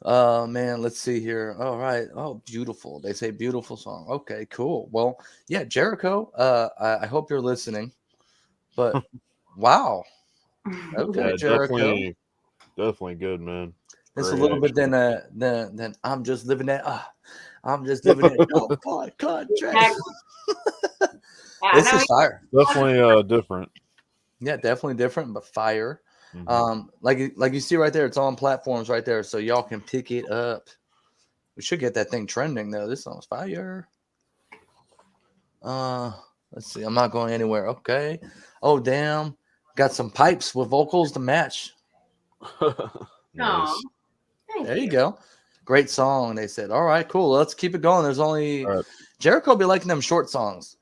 Man, let's see here. All right. Oh, beautiful. They say beautiful song. Okay, cool. Well, yeah, Jericho. I hope you're listening. But wow. Okay,
Yeah,
Jericho.
definitely good, man.
It's a
Great
little bit
action.
than I'm just living that. I'm just living that dope boy country.
Exactly. I
This
know
is fire.
Definitely different.
Yeah, definitely different, but fire.
Mhm.
Like you see right there, it's on platforms right there, so y'all can pick it up. We should get that thing trending though. This song's fire. Let's see. I'm not going anywhere. Okay. Oh damn. Got some pipes with vocals to match.
Nice.
Aw, thank
There you go. Great song. They said. All right, cool. Let's keep it going. There's only
All right.
Jericho be liking them short songs.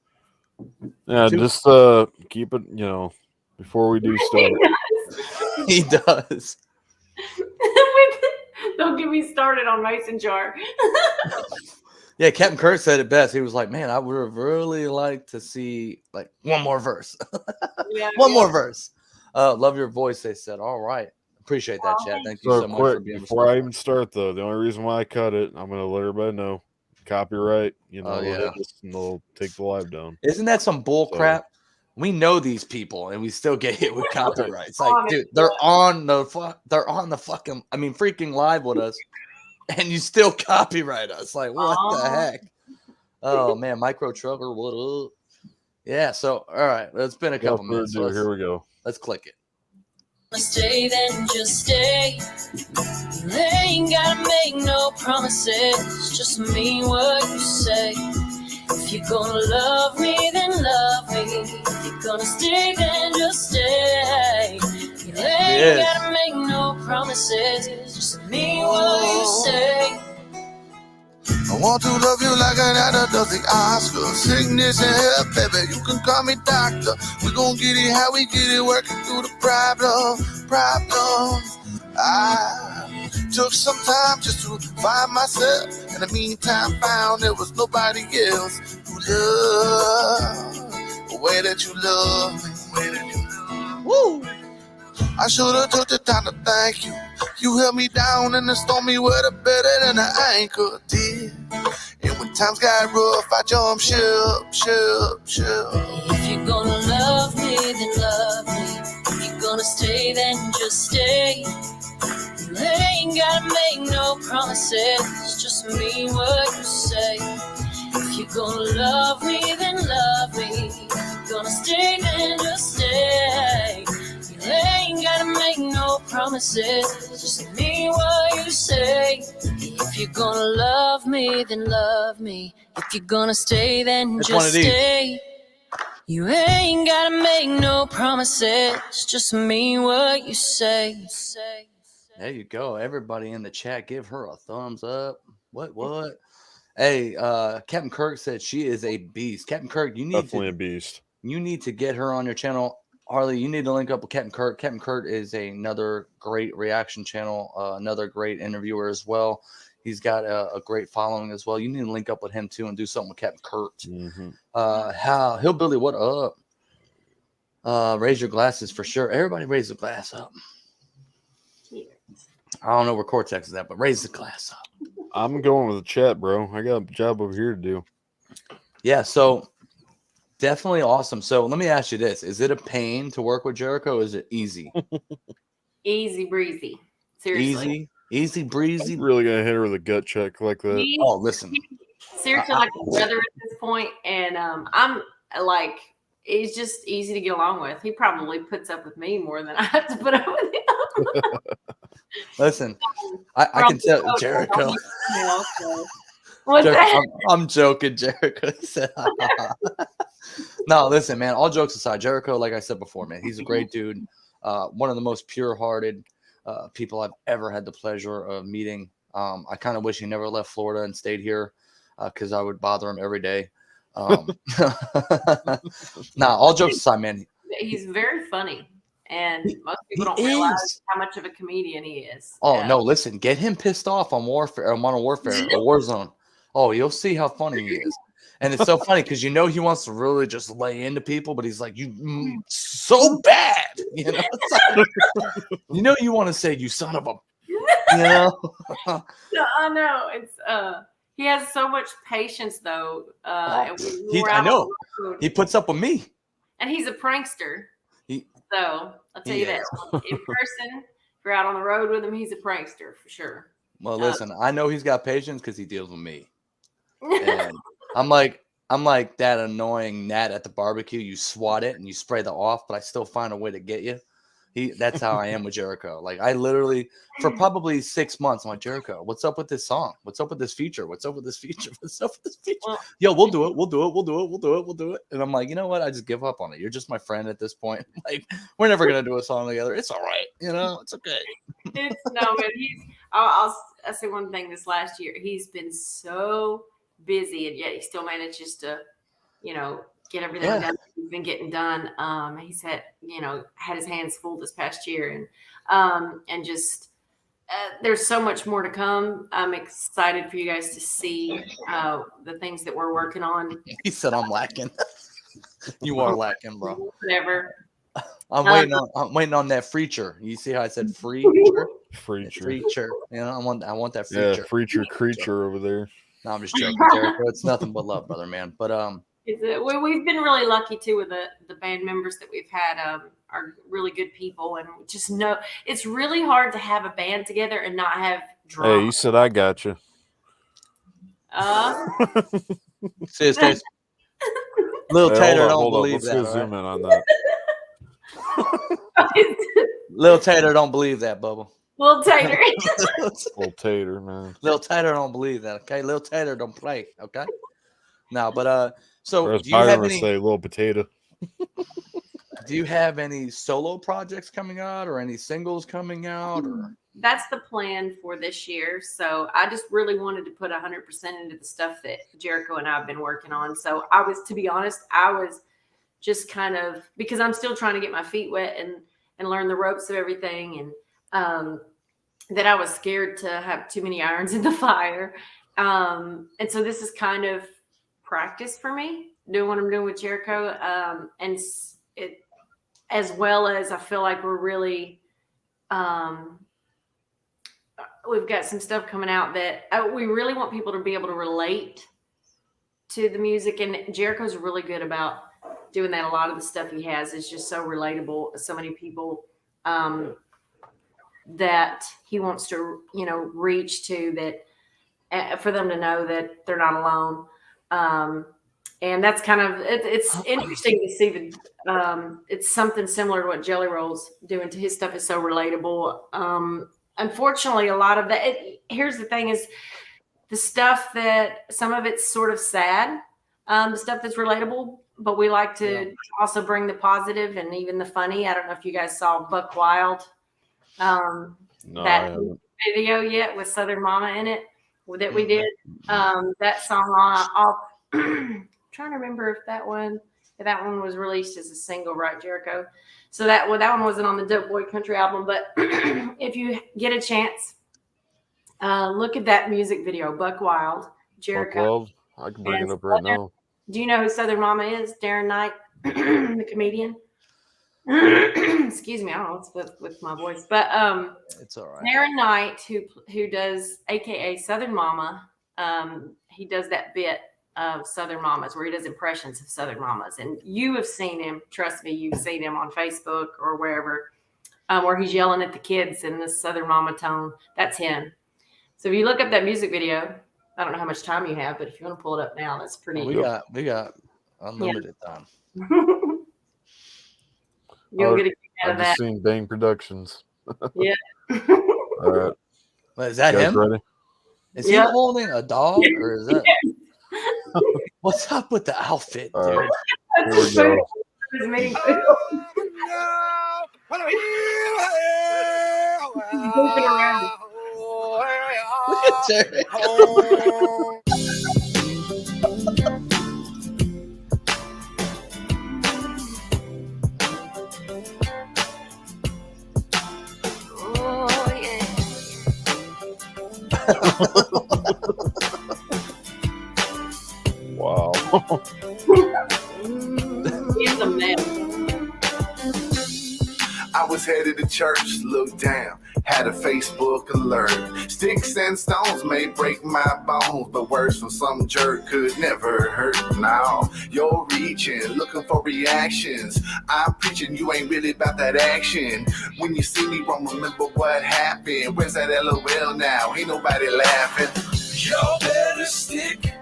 Yeah,
Two-
just keep it, before we do start.
He does.
Don't get me started on Mason Jar.
Yeah, Captain Kirk said it best. He was like, "Man, I would have really liked to see like one more verse,
Yeah,
one more verse." Love your voice. They said, "All right, appreciate that, Chad. Thank you
So
so much for
quick,
being
before I
respectful."
even start though, the only reason why I cut it, I'm gonna let everybody know. Copyright,
Oh
they'll
yeah,
hit us and they'll take the live down.
isn't that some bull
So-
crap? We know these people, and we still get hit with copyrights. Like,
Honest,
dude, they're on the fucking, freaking live with us, and you still copyright us. Like, what the heck? Oh man, Micro Trucker, what up? Yeah. So, all right, it's been a
Without
couple
further
minutes. So
ado, here we go.
let's click it.
Stay, then just stay. You ain't gotta make no promises, just mean what you say. If you're gonna love me, then love me. If you're gonna stay, then just stay. You ain't gotta make no promises, just mean what you say.
I want to love you like an actor does the Oscar. Sickness and health, baby, you can call me doctor. We gon' get it how we get it, working through the problems. I took some time just to find myself. In the meantime, found there was nobody else who loved the way that you love me. Woo! I should've took the time to thank you. You held me down in the stormy weather better than an anchor did. And when times got rough, I jumped ship.
If you're gonna love me, then love me. If you're gonna stay, then just stay. You ain't gotta make no promises, just mean what you say. If you're gonna love me, then love me. If you're gonna stay, then just stay. You ain't gotta make no promises, just mean what you say. If you're gonna love me, then love me. If you're gonna stay, then
It's one
just
of these.
stay. You ain't gotta make no promises, just mean what you say.
There you go. Everybody in the chat, give her a thumbs up. What? Hey, Captain Kirk said she is a beast. Captain Kirk,
Definitely a beast.
you need to get her on your channel. Harley, you need to link up with Captain Kirk. Captain Kirk is another great reaction channel, another great interviewer as well. He's got a great following as well. You need to link up with him too and do something with Captain Kirk.
Mm-hmm.
Hillbilly, what up? Raise your glasses for sure. Everybody raise the glass up. I don't know where Cortex is at, but raise the glass up.
I'm going with the chat, bro. I got a job over here to do.
Yeah, so definitely awesome. So let me ask you this. Is it a pain to work with Jericho? Or is it easy?
Easy breezy. Seriously.
Easy breezy.
I'm really gonna hit her with a gut check like that.
Oh, listen.
Seriously, like a brother at this point, and I'm like, he's just easy to get along with. He probably puts up with me more than I have to put up with him.
Listen, I can tell Jericho.
What's
Jericho,
that?
I'm joking, Jericho. He said, no, listen, man. All jokes aside, Jericho, like I said before, man, he's a great dude. One of the most pure-hearted people I've ever had the pleasure of meeting. I kind of wish he never left Florida and stayed here because I would bother him every day. All jokes aside, man.
He's very funny, and most people don't
He
realize
is.
how much of a comedian he is.
Oh no, listen, get him pissed off on Warfare, Modern Warfare, or Warzone. Oh, you'll see how funny he is. And it's so funny because he wants to really just lay into people, but he's like, so bad. It's like, you want to say, you son of a You know?
No, I know. It's he has so much patience though. And we're
I
out
know.
on the road.
He puts up with me.
And he's a prankster.
He-
So I'll tell you that. In person, if you're out on the road with him, he's a prankster for sure.
Well, listen, I know he's got patience because he deals with me. And I'm like that annoying gnat at the barbecue. You swat it and you spray the off, but I still find a way to get you. That's how I am with Jericho. Like I literally, for probably 6 months, I'm like, Jericho, what's up with this song? What's up with this feature? What's up with this feature? What's up with this feature?
Well,
Yo, we'll do it. And I'm like, you know what? I just give up on it. You're just my friend at this point. Like, we're never gonna do a song together. It's all right. You know, it's okay.
But I'll say one thing. This last year, he's been so busy, and yet he still manages to, get everything done. He's been getting done. He's had his hands full this past year, and just there's so much more to come. I'm excited for you guys to see the things that we're working on.
He said I'm lacking. You are lacking, bro.
Whatever.
I'm waiting on that feature. You see how I said Freacher?
Freacher.
You know, I want that feature.
Yeah, Freacher creature over there.
No, I'm just joking, Jericho. It's nothing but love, brother, man. But
we've been really lucky too with the band members that we've had are really good people, and just know it's really hard to have a band together and not have drama.
Hey, you said I got you.
See his face. Little Tater don't believe
Let's
that.
go zoom in on that.
Little Tater don't believe that, Bubba.
Little Tater.
Little Tater, man.
Little Tater don't believe that. Okay, Little Tater don't play. Okay. No, but so
do
you have any?
Say little potato.
Do you have any solo projects coming out, or any singles coming out, or?
That's the plan for this year. So I just really wanted to put 100% into the stuff that Jericho and I have been working on. So to be honest, I was just kind of, because I'm still trying to get my feet wet and learn the ropes of everything. And that I was scared to have too many irons in the fire. And so this is kind of practice for me, doing what I'm doing with Jericho. And it, as well as I feel like we're really, we've got some stuff coming out that we really want people to be able to relate to the music. And Jericho's really good about doing that. A lot of the stuff he has is just so relatable. So many people that he wants to, reach to, that for them to know that they're not alone. And that's kind of, it's interesting to see it's something similar to what Jelly Roll's doing. To his stuff is so relatable. Unfortunately, a lot of that, here's the thing, is the stuff that some of it's sort of sad, the stuff that's relatable, but we like to also bring the positive and even the funny. I don't know if you guys saw Buck Wild, that video yet with Southern Mama in it that we did. That song, I'm trying to remember if that one was released as a single, right, Jericho? So that one wasn't on the Dope Boy Country album, but if you get a chance, look at that music video, Buck Wild, Jericho.
Buck Wild? I can bring it up right now.
Do you know who Southern Mama is? Darren Knight, the comedian. Excuse me, I don't know what's with my voice, but
it's all right.
Darren Knight, who does AKA Southern Mama, he does that bit of Southern Mamas where he does impressions of Southern Mamas, and you have seen him. Trust me, you've seen him on Facebook or wherever, where he's yelling at the kids in this Southern Mama tone. That's him. So if you look up that music video, I don't know how much time you have, but if you want to pull it up now, that's pretty.
We got unlimited time.
You'll get a kick out of that.
I've seen Bang Productions.
Yeah.
All right.
Well, is that him?
Ready?
Is he holding a dog, or is that? What's up with the outfit, dude?
Right. Here we go.
Look at Jerry.
Wow.
He's a man.
I was headed to church, looked down. Had a Facebook alert. Sticks and stones may break my bones, but words from some jerk could never hurt. Now you're reaching, looking for reactions. I'm preaching, you ain't really about that action. When you see me won't remember what happened. Where's that LOL now? Ain't nobody laughing. Y'all better stick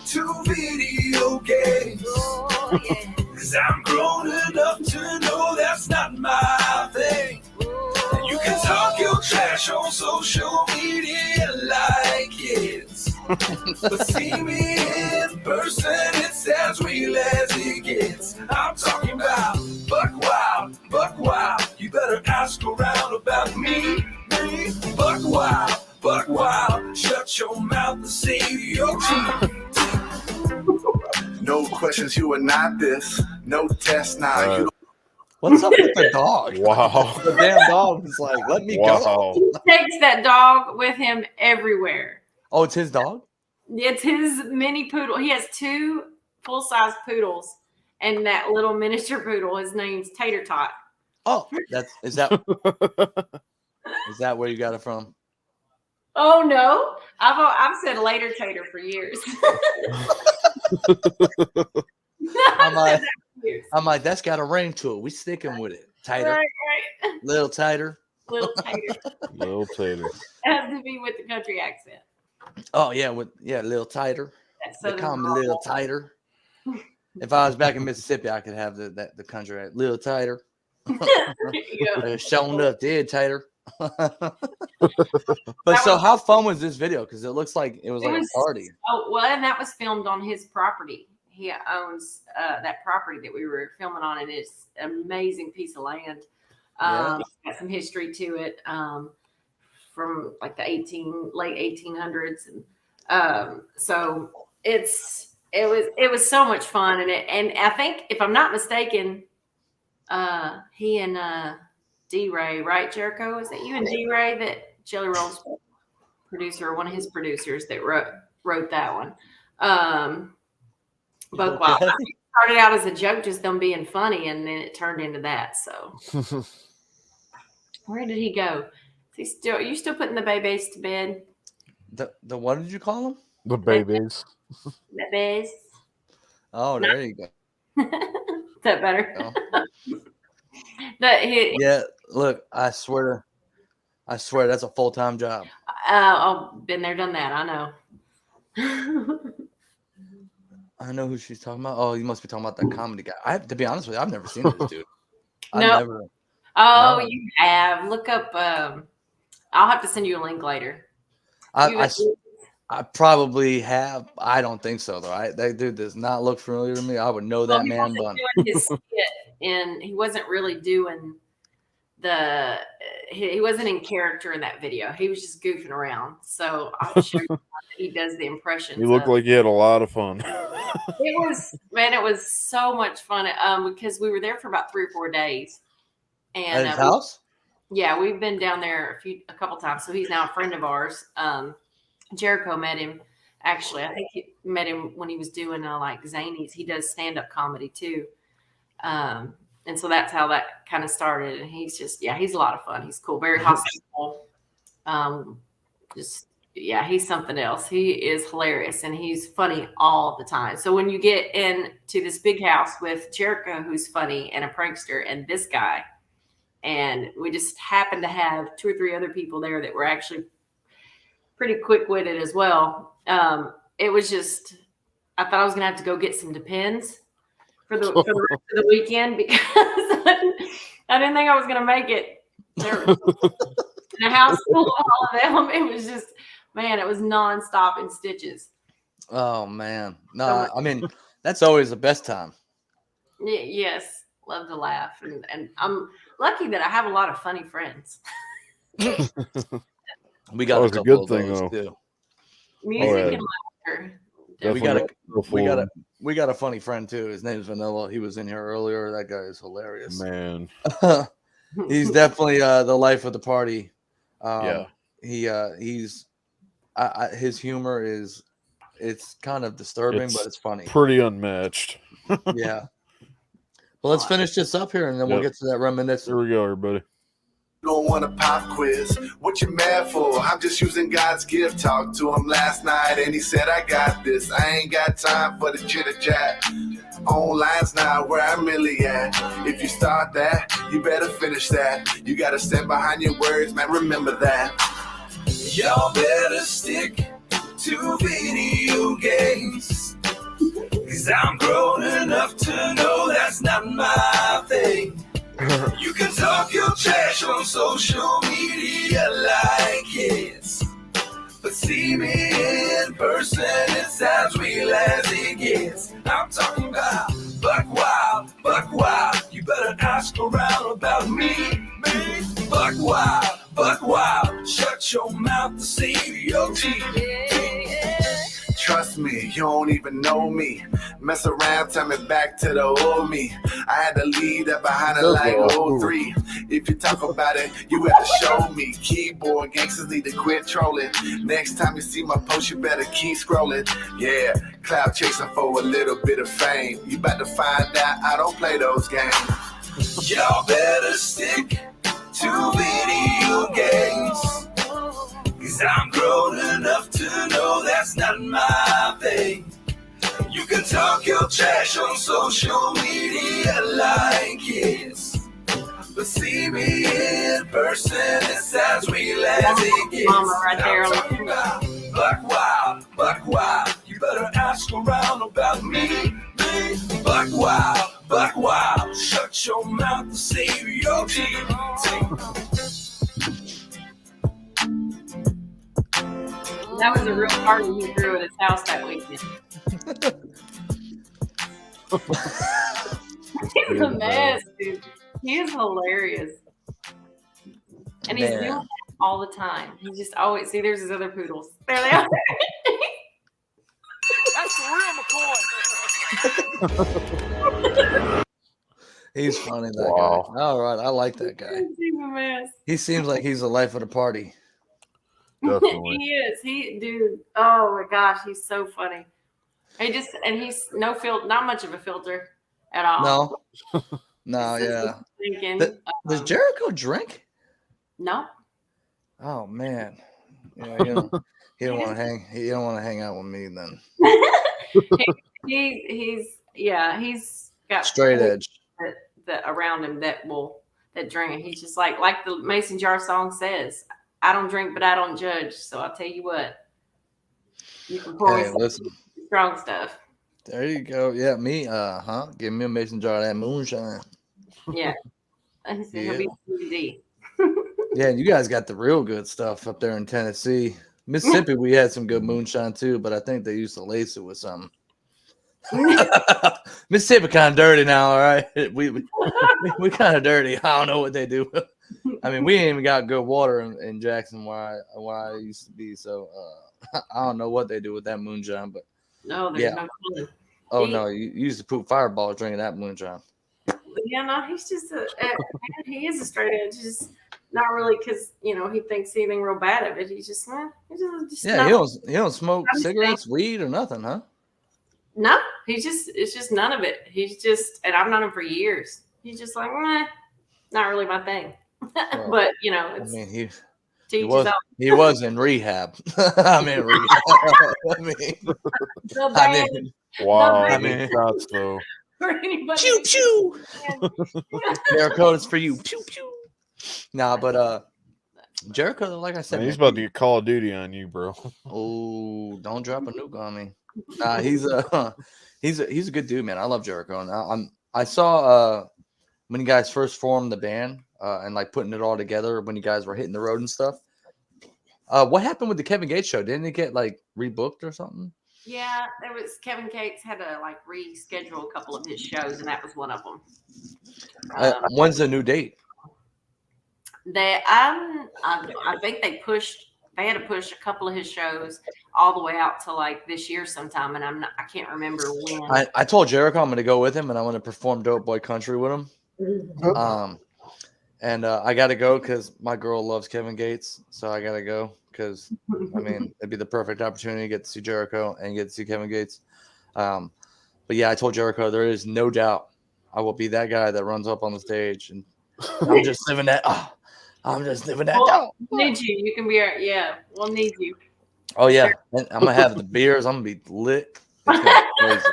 to video games.
Oh, yeah.
Cause I'm grown enough to know that's not my thing. You can talk your trash on social media like kids. But see me in person, it's as real as it gets. I'm talking about buck wild. You better ask around about me. Buck wild. Shut your mouth and save your teeth. No questions, you are not this. No test now. You
What's up with the dog?
Wow.
The damn dog is like, let me go.
Wow.
He takes that dog with him everywhere.
Oh, it's his dog?
It's his mini poodle. He has 2 full-size poodles and that little miniature poodle. His name's Tater Tot.
Oh, is that where you got it from?
Oh no, I've said later tater for years.
I'm like, that's got a ring to it. We sticking with it. Tighter.
Right.
Little tighter.
Little tater.
Little tater.
It has to be with the country accent.
Oh yeah, little tighter.
That's
They call me little tighter. If I was back in Mississippi, I could have the country at little tighter. Showing up dead tighter. But so how fun was this video? Because it looks like it was a party.
Oh well, and that was filmed on his property. He owns that property that we were filming on, and it's an amazing piece of land. Got some history to it from like the late 1800s, and so it was so much fun, and I think if I'm not mistaken, he and D-Ray, right, Jericho? Is that you and D-Ray that Jelly Roll's producer, one of his producers that wrote that one? But wow, it started out as a joke, just them being funny, and then it turned into that. So, where did he go? Is he are you still putting the babies to bed?
The what did you call them?
The babies.
Babies.
Oh, there you go.
Is that better?
Oh. Yeah, look, I swear that's a full-time job.
I've been there, done that. I know.
I know who she's talking about. Oh, you must be talking about that comedy guy. To be honest with you, I've never seen this dude.
No. Oh, no. You have. Look up. I'll have to send you a link later.
I probably have. I don't think so though. That dude does not look familiar to me. I would know that man bun.
His skit, and he wasn't really doing he wasn't in character in that video. He was just goofing around. So I'm sure he does the impressions.
He looked like he had a lot of fun.
It was so much fun. Because we were there for about 3 or 4 days. And
at his house?
Yeah, we've been down there a couple times. So he's now a friend of ours. Jericho met him. Actually, I think he met him when he was doing like Zanies. He does stand-up comedy too. And so that's how that kind of started. And he's a lot of fun. He's cool, very hospitable. He's something else. He is hilarious and he's funny all the time. So when you get into this big house with Jericho, who's funny and a prankster, and this guy, and we just happened to have 2 or 3 other people there that were actually pretty quick-witted as well. It was just, I thought I was going to have to go get some Depends for the rest of the weekend because I didn't think I was going to make it. There was in a house full of all of them. It was just, man, it was nonstop in stitches.
Oh, man. No, I mean, that's always the best time.
Yes. Love to laugh. And I'm lucky that I have a lot of funny friends.
We got a couple of those too.
Music and laughter.
Yeah, we got a funny friend too. His name is Vanilla. He was in here earlier. That guy is hilarious.
Man.
He's definitely the life of the party.
Yeah.
He's his humor it's kind of disturbing, but it's funny.
Pretty unmatched.
Yeah. Well, let's finish this up here and then we'll get to that reminiscence.
Here we go, everybody.
Don't want a pop quiz. What you mad for? I'm just using God's gift. Talked to him last night and he said, I got this. I ain't got time for the chitter chat. Online's not where I'm really at. If you start that, you better finish that. You gotta stand behind your words, man. Remember that. Y'all better stick to video games. Cause I'm grown enough to know that's not my thing. You can talk your trash on social media like kids, but see me in person, it's as real as it gets. I'm talking about buck wild. You better ask around about me. Buck wild. Shut your mouth to save your teeth. Trust me, you don't even know me. Mess around, tell me back to the old me. I had to leave that behind it like 03. If you talk about it, you have to show me. Keyboard gangsters need to quit trolling. Next time you see my post, you better keep scrolling. Yeah, cloud chasing for a little bit of fame. You about to find out I don't play those games. Y'all better stick to video games. Cause I'm grown enough to know that's not my thing. You can talk your trash on social media like kids, but see me in person, it's as real as it gets.
Mama right there.
I'm talking about buck wild. You better ask around about me. Buck wild. Shut your mouth to save your team.
That was a real party he threw at his house that weekend. He's a mess, dude. He is hilarious. And he's doing that all the time. He just always, see, there's his other poodles. There they are.
That's the real McCoy.
He's funny, that guy. All right, I like that guy.
He's a mess.
He seems like he's the life of the party.
Definitely.
He is. Dude. Oh my gosh, he's so funny. He's not much of a filter at all.
No, yeah.
Thinking,
Does Jericho drink?
No.
Oh man, yeah, he don't want to hang. He don't want to hang out with me then.
He's got
Straight edge.
that around him that drink. He's just like the Mason Jar song says, I don't drink, but I don't judge. So I'll tell you what, you can pour
listen,
strong stuff.
There you go. Yeah, me. Give me a mason jar of that moonshine.
Yeah, he's gonna be CBD.
Yeah, you guys got the real good stuff up there in Tennessee. Mississippi, we had some good moonshine too, but I think they used to lace it with something. Mississippi kind of dirty now, all right? We kind of dirty. I don't know what they do. I mean, we ain't even got good water in Jackson where I used to be, so I don't know what they do with that moonshine, but
no, there's no fun.
Oh no, you used to poop fireballs drinking that moonshine.
Yeah, no, he's just he is a straight edge. Just not really because he thinks anything real bad of it. He's just
yeah. He don't smoke cigarettes, weed, or nothing, huh?
No, it's just none of it. He's just, and I've known him for years. He's just like, not really my thing.
Well,
but it's,
I mean, he was in rehab. I'm in rehab.
Wow, I mean, shots though.
Pew pew. Jericho, it's for you. Pew pew. Nah, but Jericho, like I said,
Man, he's about to get Call of Duty on you, bro.
Oh, don't drop a nuke on me. Nah, he's a good dude, man. I love Jericho, and I saw when you guys first formed the band and like putting it all together when you guys were hitting the road and stuff. What happened with the Kevin Gates show? Didn't it get like rebooked or something?
Yeah, there was Kevin Gates had to like reschedule a couple of his shows, and that was one of them.
When's the new date?
I think they had to push a couple of his shows all the way out to like this year sometime, and I can't remember when.
I told Jericho I'm going to go with him, and I want to perform Dope Boy Country with him. And I got to go because my girl loves Kevin Gates, so I got to go because I mean it'd be the perfect opportunity to get to see Jericho and get to see Kevin Gates. But yeah, I told Jericho there is no doubt I will be that guy that runs up on the stage, and I'm just living that. I'm just living that
Well,
down.
need you. You can be our, yeah, we'll need you.
Oh yeah, and I'm gonna have the beers. I'm gonna be lit. It's gonna be crazy.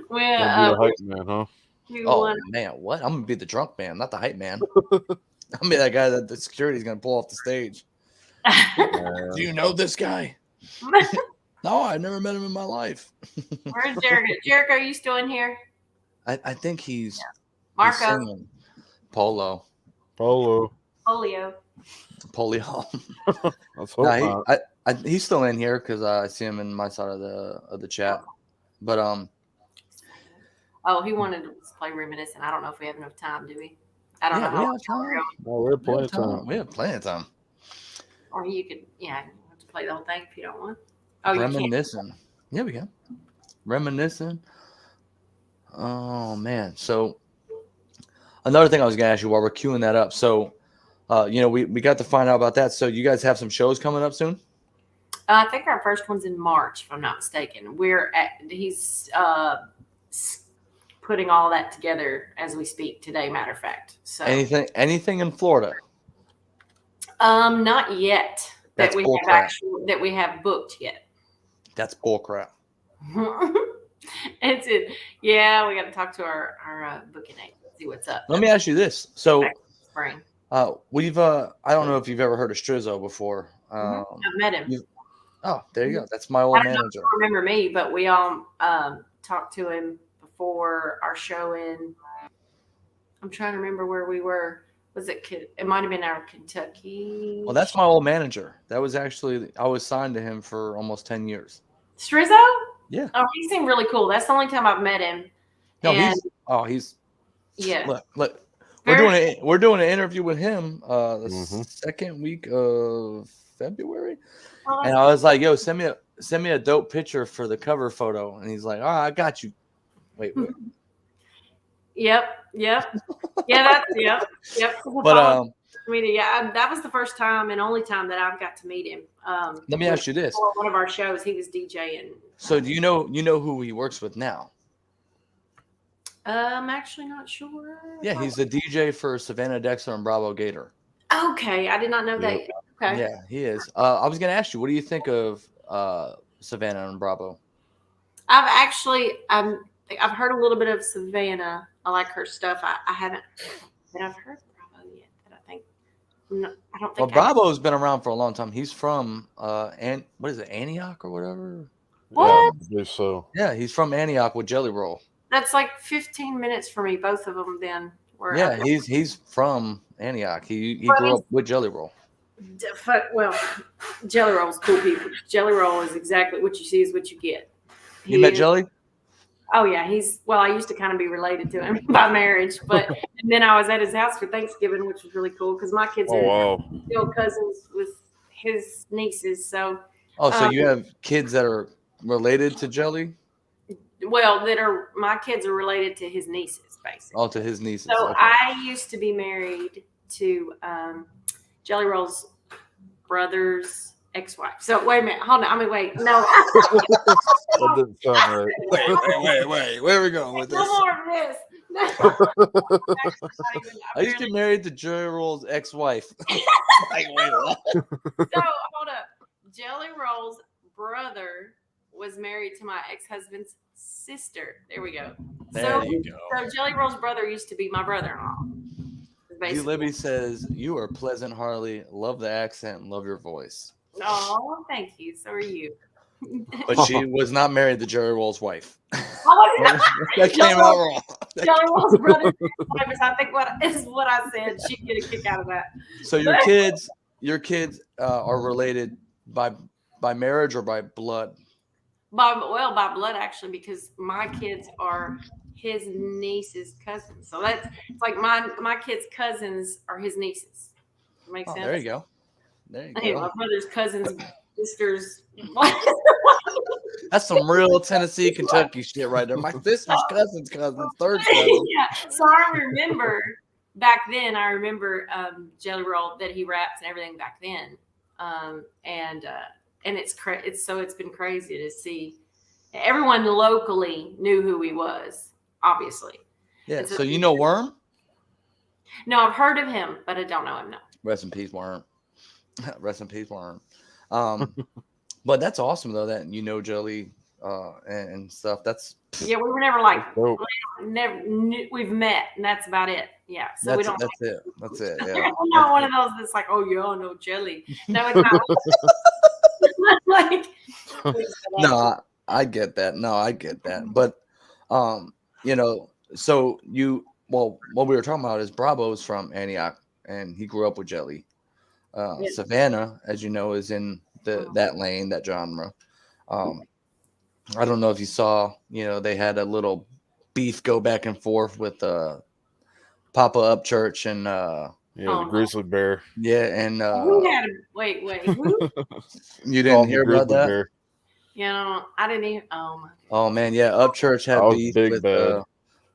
Well,
Gonna be the hype man, huh?
we
Oh
want
man, what? I'm gonna be the drunk man, not the hype man. I'm gonna be that guy that the security's gonna pull off the stage. Do you know this guy? No, I've never met him in my life.
Where's Jericho? Jericho, are you still in here?
I think he's
Marco,
singing. Polo.
Polo.
Polio.
Polio.
Let's hope not.
He's still in here because I see him in my side of the chat. But
Oh, he wanted to play Reminiscent. I don't know if we have enough time, do we? I don't know
we
how
have time.
Oh, we're playing time.
We have plenty of time.
Or you could, yeah, you have to play the whole thing if you don't want. Oh, you can't.
Reminiscing. Yeah, we can. Reminiscing. Oh man. So another thing I was gonna ask you while we're queuing that up. So we got to find out about that. So you guys have some shows coming up soon?
I think our first one's in March, if I'm not mistaken. He's putting all that together as we speak today, matter of fact. So
anything in Florida?
Not yet.
That's
That we have booked yet.
That's bullcrap.
It's it. Yeah, we got to talk to our booking agent, see what's up.
Let me ask you this. So
Spring.
we've I don't know if you've ever heard of Strizzo before.
I've met him.
Oh, there you go. That's my old manager.
I don't remember me, but we all talked to him before our show in. I'm trying to remember where we were. Was it? It might have been our Kentucky.
Well, that's my old manager. That was actually I was signed to him for almost 10 years.
Strizzo?
Yeah.
Oh, he seemed really cool. That's the only time I've met him.
No, he's
yeah.
Look. We're doing an interview with him the second week of February.
Oh,
and I was like, yo, send me a dope picture for the cover photo. And he's like, I got you. Wait.
Yep. Yeah, yep.
But
that was the first time and only time that I've got to meet him.
Let me ask you this.
For one of our shows, he was DJing.
So do you know who he works with now?
I'm actually not sure.
Yeah, he's the DJ for Savannah Dexter and Bravo Gator.
Okay, I did not know that. Okay.
Yeah, he is. I was gonna ask you, what do you think of Savannah and Bravo?
I've heard a little bit of Savannah. I like her stuff. I haven't, but I've heard Bravo yet. That I think. No, I don't think.
Well, Bravo's been around for a long time. He's from what is it, Antioch or whatever?
What?
Yeah, I believe so.
Yeah, he's from Antioch with Jelly Roll.
That's like 15 minutes for me, both of them. Then.
Yeah, he's from Antioch. He grew up with Jelly Roll.
Well, Jelly Roll's cool people. Jelly Roll is exactly what you see is what you get.
You met Jelly?
Oh yeah, I used to kind of be related to him by marriage, but and then I was at his house for Thanksgiving, which was really cool because my kids are still cousins with his nieces. So
so you have kids that are related to Jelly?
Well, my kids are related to his nieces, basically.
Oh, to his nieces.
So
okay.
I used to be married to Jelly Roll's brother's ex-wife. So wait a minute, hold on. Wait, no.
That didn't sound right.
Wait. Where are we going with this?
No more of this. No.
I used to be married to Jelly Roll's ex-wife. Wait, what?
So hold up. Jelly Roll's brother was married to my ex-husband's sister. There we go.
There you go.
So Jelly Roll's brother used to be my brother-in-law.
Libby says, you are pleasant, Harley. Love the accent and love your voice.
Oh, thank you. So are you.
But she was not married to Jerry Roll's wife.
That
came out wrong.
Jelly Roll's brother. I think what I said. She'd get a kick out of that.
So your kids are related by marriage or by blood?
By blood, actually, because my kids are his niece's cousins. So it's like my kids' cousins are his nieces. Makes sense.
There you go.
Hey, my brother's cousins, sisters.
That's some real Tennessee, Kentucky shit right there. My sister's cousin's third cousin.
Yeah. So I remember back then. Jelly Roll that he raps and everything back then. And it's been crazy to see. Everyone locally knew who he was, obviously.
Yeah. So you know Worm?
No, I've heard of him, but I don't know him. No.
Rest in peace, Worm. Rest in peace, Worm. Um, but that's awesome though that you know Jelly and stuff. That's
Yeah, we were never like
Dope.
we've met, and that's about it. Yeah, so we don't.
that's it. That's it.
We're
Yeah.
not one of those that's like, oh, you all know Jelly. No, it's not like.
No, I get that. No, I get that. But you know, so what we were talking about is Bravo's from Antioch and he grew up with Jelly.
Yeah.
Savannah, as you know, is in that lane, that genre. I don't know if you saw, you know, they had a little beef go back and forth with Papa Upchurch and
Yeah, the grizzly bear.
yeah, and
Who had a wait? Who?
you
Called
didn't
the
hear about
grizzly
that?
bear.
Yeah, I didn't even. Oh my.
Oh man, yeah, Upchurch
That
had
was
beef
big
with
bad.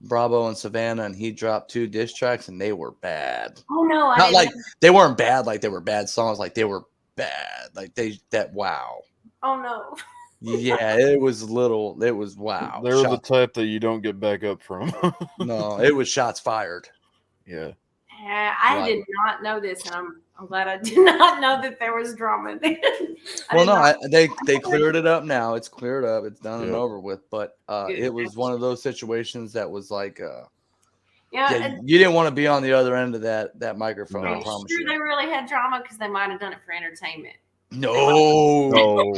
Bravo and Savannah, and he dropped 2 diss tracks, and they were bad.
Oh no, I
Not
didn't.
like they weren't bad, like they were bad songs, like they were bad, like wow.
Oh no.
Yeah, it was wow.
They're the type that you don't get back up from.
No, it was shots fired.
Yeah.
Yeah, I
Right.
did not know this, and I'm glad I did not know that there was drama there.
They cleared it up now. It's cleared up. It's done and
Yep.
over with. But it was one of those situations that was like,
yeah,
you didn't want to be on the other end of that microphone.
No.
I
I'm
promise
sure
you.
they really had drama because they might have done it for entertainment.
No,
No.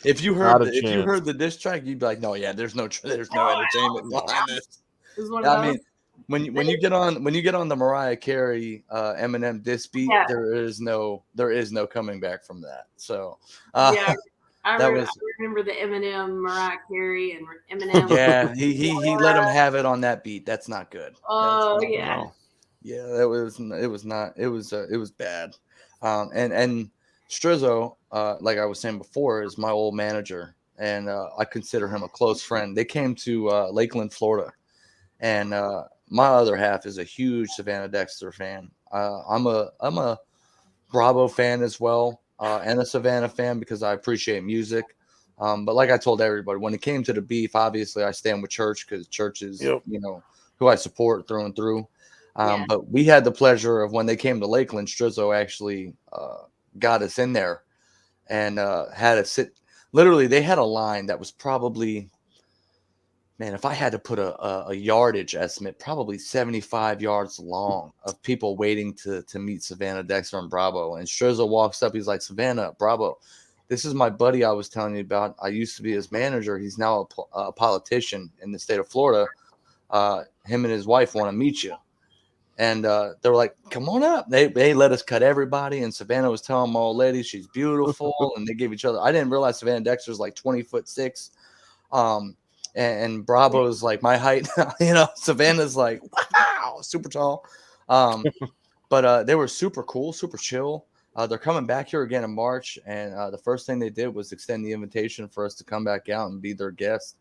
If you
Not
heard
a
if you
chance.
heard the diss track, you'd be like, no, yeah, there's no entertainment behind this.
It was one of
I
those.
mean, when you get on the Mariah Carey Eminem diss beat,
Yeah.
there is no coming back from that. So
Yeah, I
that
remember the Eminem, Mariah Carey, and Eminem.
yeah, he let him have it on that beat. That's not good.
Oh
That's not-
yeah.
No.
yeah, it was bad. And Strizzo, like I was saying before, is my old manager, and I consider him a close friend. They came to Lakeland, Florida, and my other half is a huge Savannah Dexter fan. I'm a Bravo fan as well, and a Savannah fan because I appreciate music. But like I told everybody, when it came to the beef, obviously I stand with Church because Church is,
Yep.
you know, who I support through and through.
Yeah.
But we had the pleasure of when they came to Lakeland, Strizzo actually got us in there and had us sit. Literally, they had a line that was probably, man, if I had to put a yardage estimate, probably 75 yards long of people waiting to meet Savannah Dexter and Bravo. And Strizzo walks up. He's like, Savannah, Bravo, this is my buddy I was telling you about. I used to be his manager. He's now a politician in the state of Florida. Him and his wife want to meet you. And they were like, come on up. They let us cut everybody. And Savannah was telling my old lady she's beautiful. And they gave each other. I didn't realize Savannah Dexter's like 20'6". And Bravo's like my height. You know, Savannah's like, wow, super tall. But they were super cool, super chill. They're coming back here again in March. And the first thing they did was extend the invitation for us to come back out and be their guest.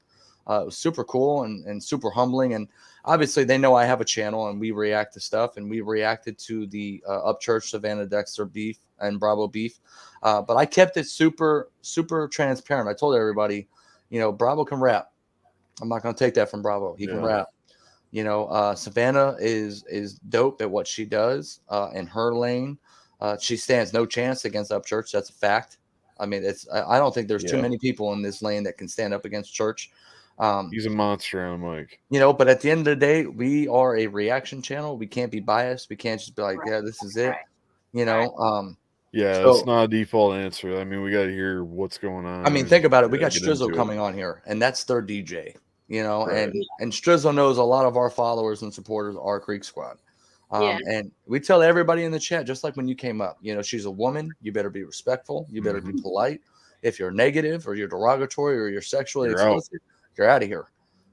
It was super cool and super humbling. And obviously they know I have a channel and we react to stuff, and we reacted to the Upchurch Savannah Dexter beef and Bravo beef. But I kept it super, super transparent. I told everybody, you know, Bravo can rap. I'm not going to take that from Bravo. He can rap. You know, Savannah is dope at what she does in her lane. She stands no chance against Upchurch. That's a fact. I mean, I don't think there's too many people in this lane that can stand up against Church.
He's a monster on the mic.
You know, but at the end of the day, we are a reaction channel. We can't be biased. We can't just be like, yeah, this is it.
Right.
You know,
Yeah,
so-
it's not a default answer. I mean, we got to hear what's going on.
I mean, think about it. We got
get
Strizzo
into it.
coming on here, and that's their DJ. You know,
Right.
and Strizzo knows a lot of our followers and supporters are Creek Squad.
Yeah.
And we tell everybody in the chat, just like when you came up, you know, she's a woman. You better be respectful. You better be polite. If you're negative or you're derogatory or you're sexually
You're out.
explicit, you're out of here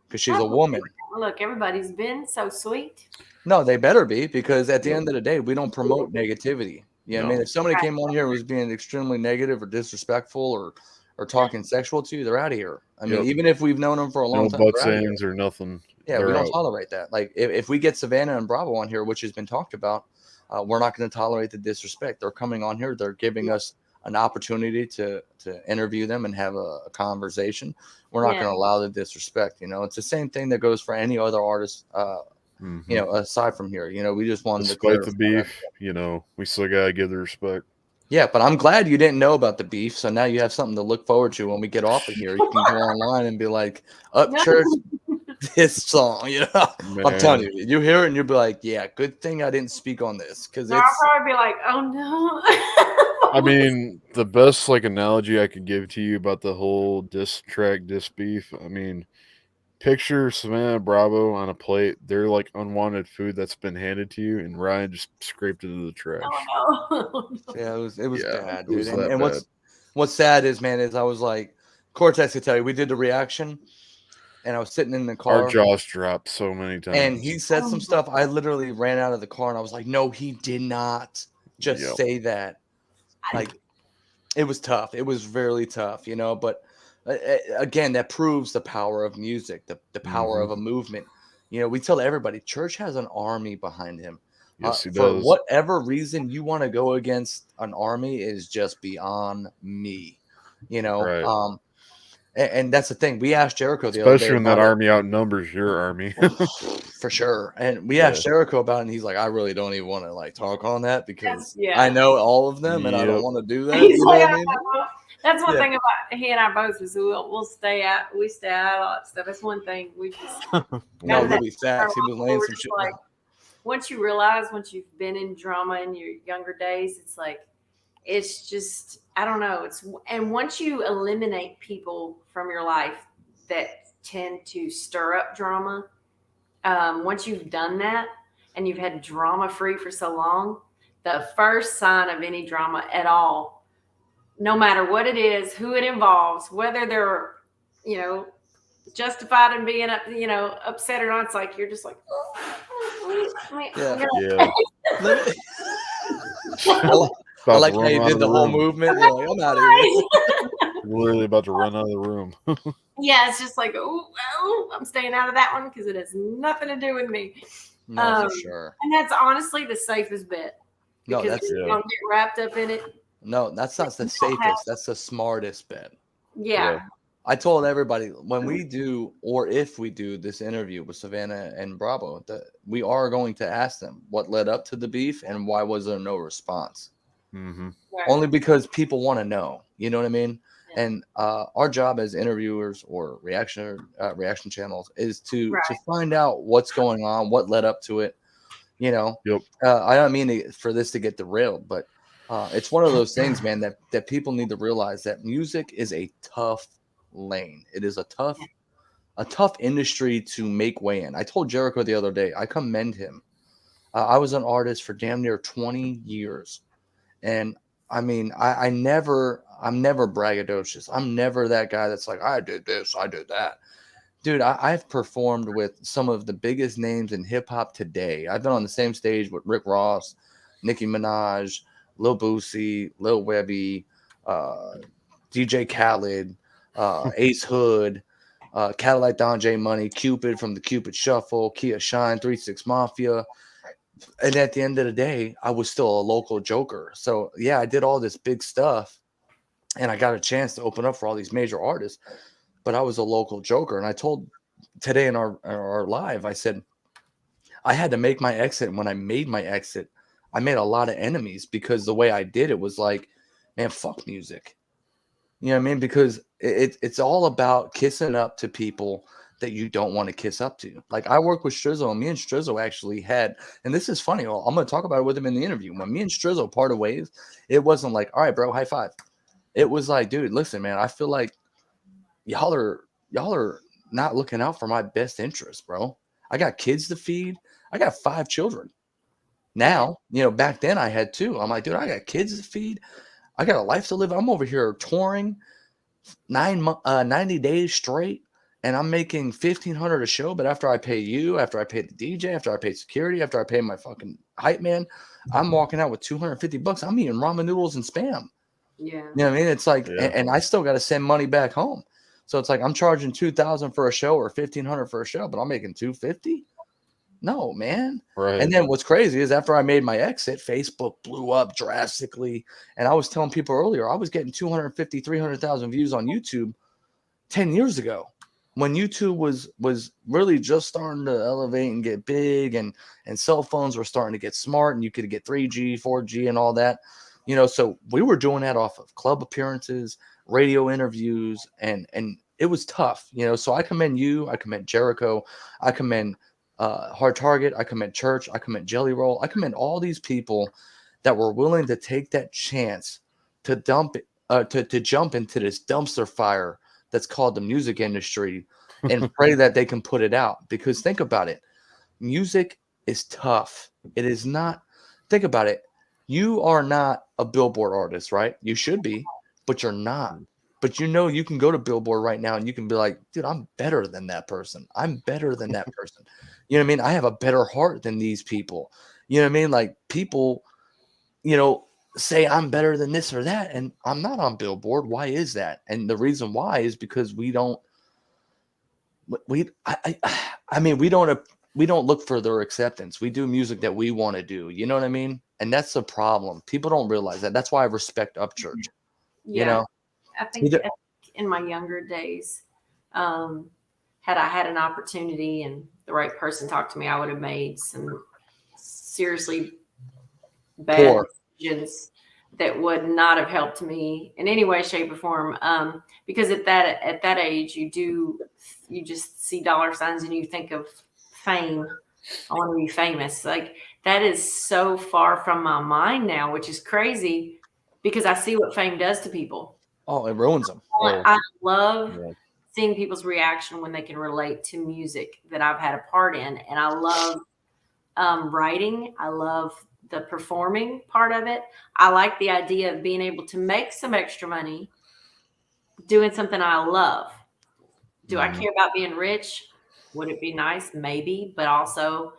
because she's a woman.
Look, everybody's been so sweet.
No, they better be, because at the end of the day, we don't promote negativity. You know what I mean?
No.
If somebody came on here and was being extremely negative or disrespectful or talking sexual to you, they're out of here. I mean,
Yep.
even if we've known them for a long
No
time,
butt
they're outta here.
sayings or nothing.
Yeah, we don't tolerate that. Like if we get Savannah and Bravo on here, which has been talked about, we're not going to tolerate the disrespect. They're coming on here. They're giving us an opportunity to interview them and have a conversation. We're not going to allow the disrespect. You know, it's the same thing that goes for any other artist
Mhm.
You know, aside from here, you know, we just wanted to
Despite the
clarify that.
beef, you know, we still gotta give the respect.
Yeah, but I'm glad you didn't know about the beef. So now you have something to look forward to when we get off of here. You can go online and be like, up
No.
church, this song, you know. I'm telling
Man,
you hear it and you'll be like, yeah, good thing I didn't speak on this because
No, I'll
it's
probably be like, oh no.
I mean, the best like analogy I could give to you about the whole diss track, diss beef. I mean, picture Savannah Bravo on a plate. They're like unwanted food that's been handed to you, and Ryan just scraped it into the trash.
Oh no.
yeah, it was
Yeah,
bad,
it was
dude.
that
And
bad.
what's sad is, man, is I was like, Cortex could tell you, we did the reaction, and I was sitting in the
Our
car,
jaws dropped so many times.
and he said
Oh
some
my
stuff. I literally ran out of the car, and I was like, no, he did not just
Yep.
say that. Like, it was tough. It was really tough, you know. But again, that proves the power of music, the power of a movement. You know, we tell everybody, church has an army behind him.
Yes, he
For
does.
whatever reason you want to go against an army is just beyond me. You know,
Right.
and that's the thing. We asked Jericho the other day
Especially when that
about it.
army outnumbers your army.
For sure. And we
Yeah.
asked Jericho about it, and he's like, I really don't even want to like talk on that because
yeah.
I know all of them and I don't
Yep.
want to do that.
He's
You know
like,
what I mean?
that's one
Yeah.
thing about he and I both is we'll stay out. We stay out of all that stuff. That's one thing we just
No,
that-
really facts. He was laying
we're
some
just
shit.
like,
down.
once you realize, once you've been in drama in your younger days, it's like it's just I don't know. It's and once you eliminate people from your life that tend to stir up drama, once you've done that and you've had drama free for so long, the first sign of any drama at all, no matter what it is, who it involves, whether they're, you know, justified in being up, you know, upset or not, it's like you're just like,
Yeah.
Yeah.
I
About
like
to
how
run
you
out
did
of
the
the
whole
room.
movement. You're like, I'm out of here.
Literally about to run out of the room.
Yeah, it's just like, oh, well, I'm staying out of that one because it has nothing to do with me.
No, for sure.
And that's honestly the safest bet.
No,
Because
that's
if you don't get wrapped up in it.
no, that's not the
You don't have-
safest. That's the smartest bet.
Yeah.
I told everybody when we do or if we do this interview with Savannah and Bravo that we are going to ask them what led up to the beef and why was there no response.
Mm-hmm.
Right.
Only because people want to know. You know what I mean?
Yeah.
And our job as interviewers or reaction channels is to find out what's going on, what led up to it. You know,
Yep.
I don't mean for this to get derailed, but it's one of those things, man, that people need to realize that music is a tough lane. It is a tough industry to make way in. I told Jericho the other day, I commend him. I was an artist for damn near 20 years. And I mean, I'm never braggadocious. I'm never that guy that's like, I did this, I did that. Dude, I've performed with some of the biggest names in hip hop today. I've been on the same stage with Rick Ross, Nicki Minaj, Lil Boosie, Lil Webby, DJ Khaled, Ace Hood, Cadillac Don J Money, Cupid from the Cupid Shuffle, Kia Shine, 3-6 Mafia. And at the end of the day, I was still a local joker. So yeah, I did all this big stuff and I got a chance to open up for all these major artists, but I was a local joker. And I told today in our live, I said, I had to make my exit. And when I made my exit, I made a lot of enemies because the way I did it was like, man, fuck music. You know what I mean? Because it's all about kissing up to people that you don't want to kiss up to. Like I work with Strizzo, and me and Strizzo actually had, and this is funny. I'm going to talk about it with him in the interview. When me and Strizzo parted ways, it wasn't like, all right, bro, high five. It was like, dude, listen, man, I feel like y'all are not looking out for my best interest, bro. I got kids to feed. I got 5 children. Now, you know, back then I had 2. I'm like, dude, I got kids to feed. I got a life to live. I'm over here touring 90 days straight, and I'm making $1,500 a show. But after I pay you, after I pay the DJ, after I pay security, after I pay my fucking hype man, I'm walking out with $250. I'm eating ramen noodles and Spam.
Yeah.
You know what I mean? It's like, and I still got to send money back home. So it's like I'm charging $2,000 for a show or $1,500 for a show, but I'm making $250. No, man.
Right.
And then what's crazy is after I made my exit, Facebook blew up drastically. And I was telling people earlier, I was getting 250, 300,000 views on YouTube 10 years ago. when YouTube was really just starting to elevate and get big, and cell phones were starting to get smart, and you could get 3G, 4G, and all that, so we were doing that off of club appearances, radio interviews, and it was tough, so I commend you, I commend Jericho, I commend Hard Target, I commend Church, I commend Jelly Roll, I commend all these people that were willing to take that chance to to jump into this dumpster fire that's called the music industry and pray that they can put it out. Because think about it. Music is tough. It is not. Think about it. You are not a Billboard artist, right? You should be, but you're not. But you can go to Billboard right now and you can be like, dude, I'm better than that person. I'm better than that person. You know what I mean? I have a better heart than these people. You know what I mean? Like people, say I'm better than this or that, and I'm not on Billboard. Why is that? And the reason why is because we don't look for their acceptance. We do music that we want to do. You know what I mean? And that's the problem. People don't realize that. That's why I respect Upchurch.
Yeah. I think in my younger days, had I had an opportunity and the right person talked to me, I would have made some seriously bad decisions that would not have helped me in any way, shape, or form. Because at that age, you just see dollar signs and you think of fame. I want to be famous. Like that is so far from my mind now, which is crazy because I see what fame does to people.
Oh, it ruins them.
I love seeing people's reaction when they can relate to music that I've had a part in. And I love writing. I love the performing part of it. I like the idea of being able to make some extra money doing something I love. Do I care about being rich? Would it be nice? Maybe, but also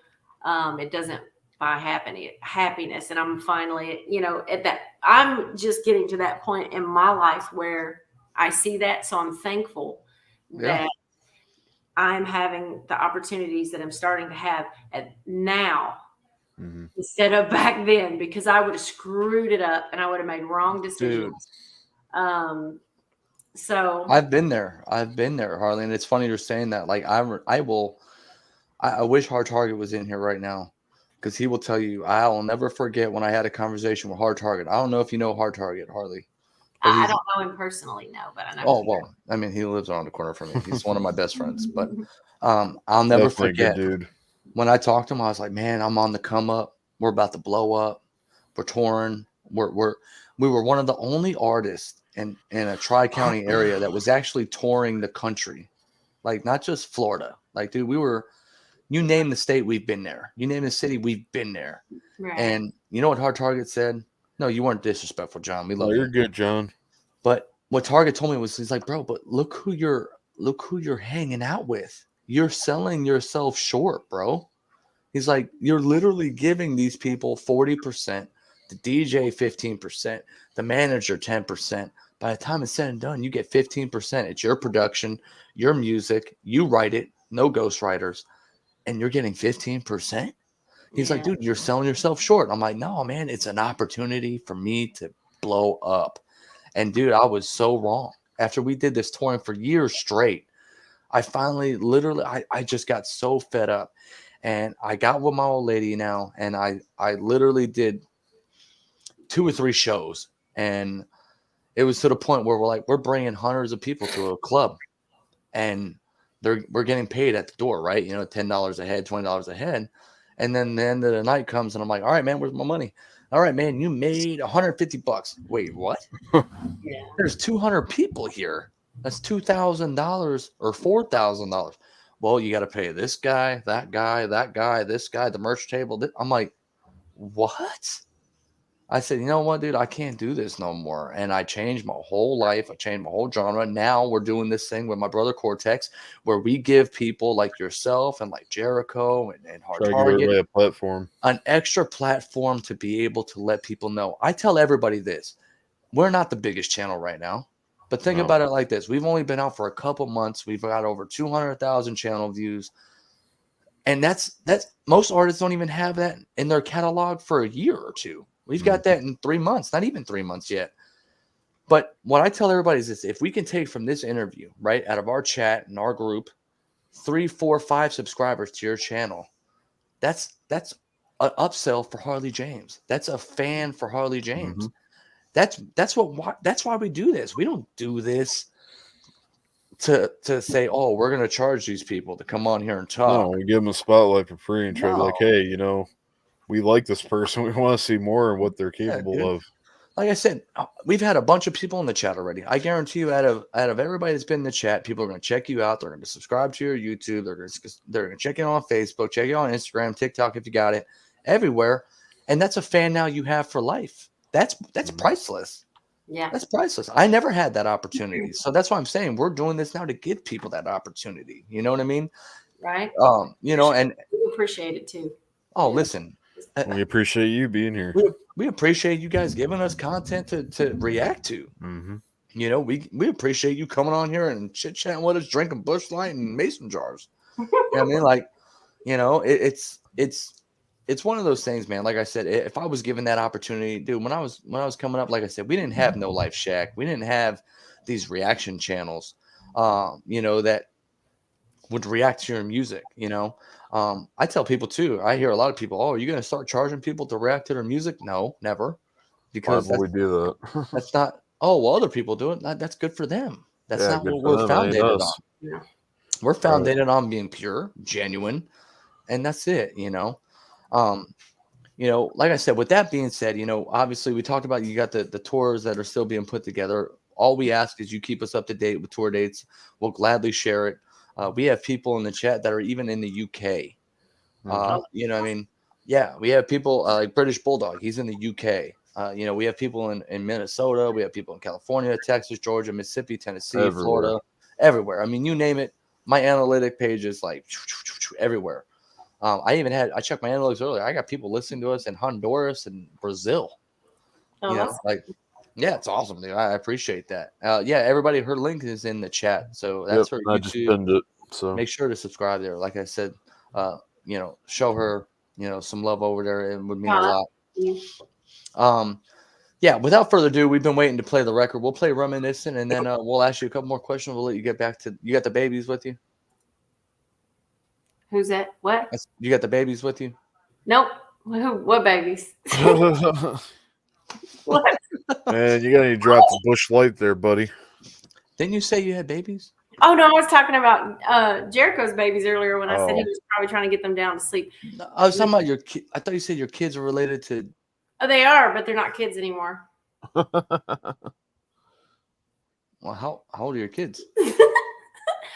it doesn't buy happiness. And I'm finally, I'm just getting to that point in my life where I see that. So I'm thankful that I'm having the opportunities that I'm starting to have now. Instead of back then, because I would have screwed it up and I would have made wrong decisions. So
I've been there, Harley, and it's funny you're saying that. Like I wish Hard Target was in here right now because he will tell you. I will never forget when I had a conversation with Hard Target. I don't know if you know Hard Target, Harley.
I don't know him personally, no, but I know.
Oh well, I mean, he lives around the corner from me. He's one of my best friends. But I'll never forget,
dude.
When I talked to him, I was like, man, I'm on the come up. We're about to blow up. We're touring. We were one of the only artists in a tri-county area that was actually touring the country. Like not just Florida. Like, dude, you name the state, we've been there. You name the city, we've been there.
Right.
And you know what Hard Target said? No, you weren't disrespectful, John. We love you.
You're good, John.
But what Target told me was, he's like, bro, but look who you're hanging out with. You're selling yourself short, bro. He's like, you're literally giving these people 40%, the DJ 15%, the manager 10%. By the time it's said and done, you get 15%. It's your production, your music, you write it, no ghostwriters, and you're getting 15%. He's like, dude, you're selling yourself short. I'm like, no, man, it's an opportunity for me to blow up. And dude, I was so wrong. After we did this touring for years straight, I finally I just got so fed up. And I got with my old lady now, and I literally did 2 or 3 shows. And it was to the point where we're bringing hundreds of people to a club, and we're getting paid at the door, right? $10 a head, $20 a head. And then the end of the night comes, and I'm like, all right, man, where's my money? All right, man, you made $150. Wait, what? There's 200 people here. That's $2,000 or $4,000. Well, you got to pay this guy, that guy, this guy, the merch table. I'm like, what? I said, you know what, dude, I can't do this no more. And I changed my whole life. I changed my whole genre. Now we're doing this thing with my brother Cortex, where we give people like yourself and like Jericho and Hard Target
a platform,
an extra platform to be able to let people know. I tell everybody this. We're not the biggest channel right now. But think about it like this. We've only been out for a couple months. We've got over 200,000 channel views. And that's most artists don't even have that in their catalog for a year or two. We've got that in 3 months, not even 3 months yet. But what I tell everybody is this: if we can take from this interview, right, out of our chat and our group, 3, 4, 5 subscribers to your channel, that's an upsell for Harley Jaymes. That's a fan for Harley Jaymes. That's why we do this. We don't do this to say, oh, we're gonna charge these people to come on here and talk.
No, we give them a spotlight for free and try to be like,
No.
hey, you know, we like this person. We want to see more of what they're
Yeah,
capable
dude.
of.
Like I said, we've had a bunch of people in the chat already. I guarantee you, out of everybody that's been in the chat, people are going to check you out. They're going to subscribe to your YouTube. They're going to check you on Facebook, check you on Instagram, TikTok if you got it, everywhere. And that's a fan now you have for life. That's priceless.
Yeah.
That's priceless. I never had that opportunity, so that's why I'm saying we're doing this now to give people that opportunity. You know what I mean?
Right.
You know, and
we appreciate it too.
oh, listen.
We appreciate you being here.
We appreciate you guys giving us content to react to. You know, we appreciate you coming on here and chit chatting with us, drinking Busch Light and mason jars. You know what I mean? Like, you know, it's one of those things, man. Like I said, if I was given that opportunity, dude, when I was coming up, like I said, we didn't have No Life Shack. We didn't have these reaction channels, you know, that would react to your music, you know. I tell people too, I hear a lot of people, oh, are you going to start charging people to react to their music? No, never. Because
why would we do that?
that's not, oh, well, other people do it. That's good for them. That's not what we're founded on.
Yeah.
We're founded on being pure, genuine, and that's it, you know. You know, like I said, with that being said, you know, obviously we talked about you got the tours that are still being put together. All we ask is you keep us up to date with tour dates. We'll gladly share it. We have people in the chat that are even in the UK. You know, I mean, yeah, we have people like British Bulldog. He's in the UK. You know, we have people in Minnesota. We have people in California, Texas, Georgia, Mississippi, Tennessee, Florida, everywhere. I mean, you name it. My analytic page is like everywhere. I checked my analytics earlier. I got people listening to us in Honduras and Brazil.
Oh,
You know, like, yeah, it's awesome, dude. I appreciate that. Yeah, everybody, her link is in the chat. So that's her YouTube.
I just pinned it. So
make sure to subscribe there. Like I said, you know, show her, you know, some love over there. It would mean a lot. Yeah, without further ado, we've been waiting to play the record. We'll play Reminiscent, and then we'll ask you a couple more questions. We'll let you get back to, you got the babies with you?
Who's that? What?
You got the babies with you?
Nope. What babies? What?
Man, you gotta drop the Busch Light there, buddy.
Didn't you say you had babies?
Oh no, I was talking about Jericho's babies earlier when I said he was probably trying to get them down to sleep.
No, I was talking about your kid. I thought you said your kids are related to.
Oh, they are, but they're not kids anymore.
Well, how old are your kids?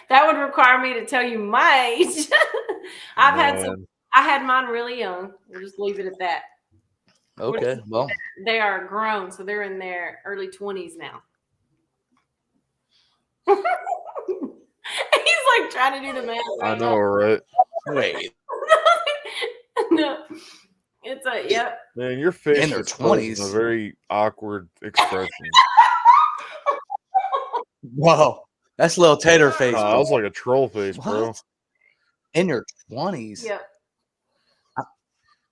That would require me to tell you my age. I had mine really young. We'll just leave it at that.
Okay, well,
they are grown, so they're in their early 20s now. He's like trying to do the math.
I know, right?
Wait.
No, it's a yep.
Man, your face
in their 20s.
A very awkward expression.
Whoa, that's a little tater face.
That was like a troll face,
what?
Bro.
In your 20s.
Yep.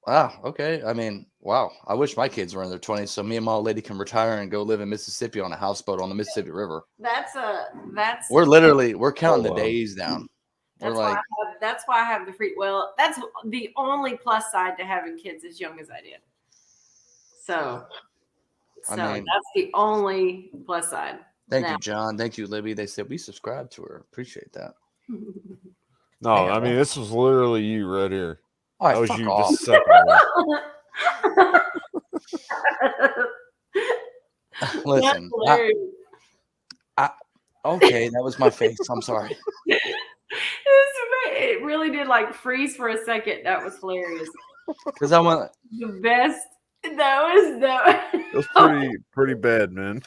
Wow. Okay. I mean, wow. I wish my kids were in their 20s so me and my old lady can retire and go live in Mississippi on a houseboat on the Mississippi River. We're counting the days down.
That's why I have the free. Well, that's the only plus side to having kids as young as I did. So I mean, that's the only plus side.
Thank you, John. Thank you, Libby. They said we subscribed to her. Appreciate that.
No, I mean, this was literally you right here.
All right,
that was
fuck
you
off.
just a second away.
Listen, okay, that was my face. I'm sorry.
It really did like freeze for a second. That was hilarious.
Because I want
the best. That
was pretty bad, man.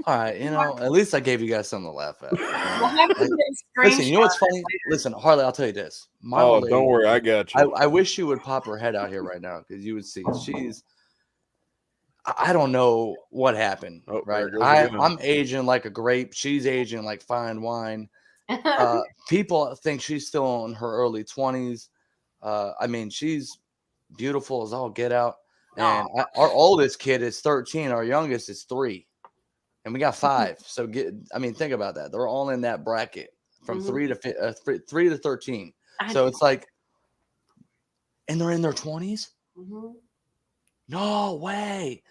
All right, you know, at least I gave you guys something to laugh at. Listen, you know what's funny? Listen, Harley, I'll tell you this.
Don't worry, I got you.
I wish you would pop her head out here right now because you would see I don't know what happened, right? I'm aging like a grape. She's aging like fine wine. People think she's still in her early 20s. I mean, she's beautiful as all get out. And our oldest kid is 13. Our youngest is 3. and we got 5. So think about that. They're all in that bracket from 3 to 13. So it's like, and they're in their 20s. No way.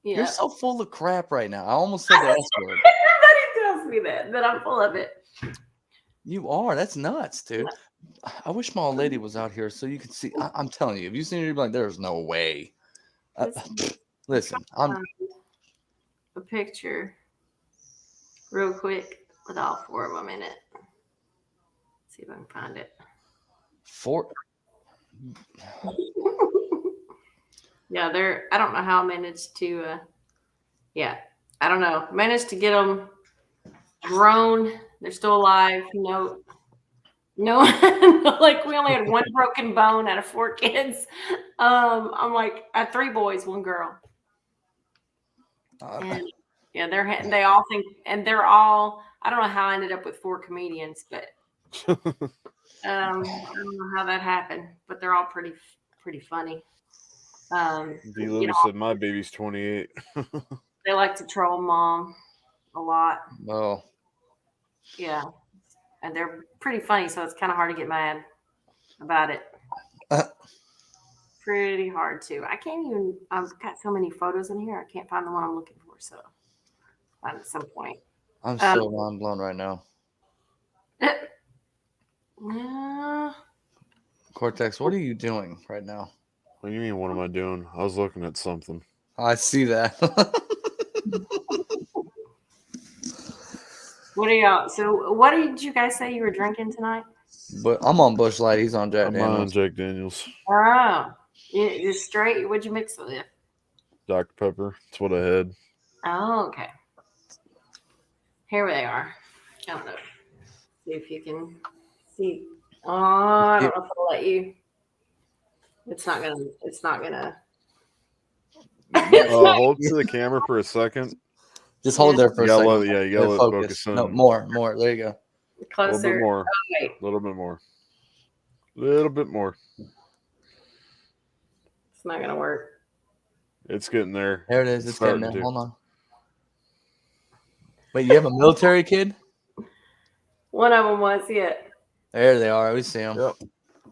Yeah.
You're so full of crap right now. I almost said the S word.
Everybody tells me that I'm full of it.
You are. That's nuts, dude. I wish my old lady was out here so you could see. I'm telling you, if you seen her, you'd be like, there's no way. Listen, I'm
a picture real quick with all 4 of them in it. Let's see if I can find it.
4.
Yeah, I don't know how I managed to. I don't know. Managed to get them grown. They're still alive. No, like we only had 1 broken bone out of 4 kids. I'm like, I had 3 boys, 1 girl. And yeah, they all think, and they're all. I don't know how I ended up with 4 comedians, but I don't know how that happened. But they're all pretty funny.
D. Libby said my baby's 28.
They like to troll mom a lot.
Oh.
Yeah. And they're pretty funny, so it's kind of hard to get mad about it. Pretty hard to. I can't even. I've got so many photos in here. I can't find the one I'm looking for. So, find it at some point.
I'm so mind blown right now. Cortex, what are you doing right now?
What do you mean? What am I doing? I was looking at something.
I see that.
What are y'all? So, what did you guys say you were drinking tonight?
But I'm on Busch Light. He's on Jack
I'm
Daniels.
on Jack Daniels.
Oh, you're straight. What'd you mix it with?
Dr. Pepper. That's what I had.
Oh, okay. Here they are. I don't know. See if you can see. Oh, I don't know if I'll let you. It's not gonna.
Hold to the camera for a second.
Just hold there for a second.
You gotta let focus in.
No, more. There you go.
Closer.
A little bit more.
Oh, wait.
A little bit more. A little bit more.
It's not gonna work.
It's getting there.
There it is. It's getting there.
To.
Hold on. Wait, you have a military kid?
One of them was, yeah.
There they are. We see them.
Yep.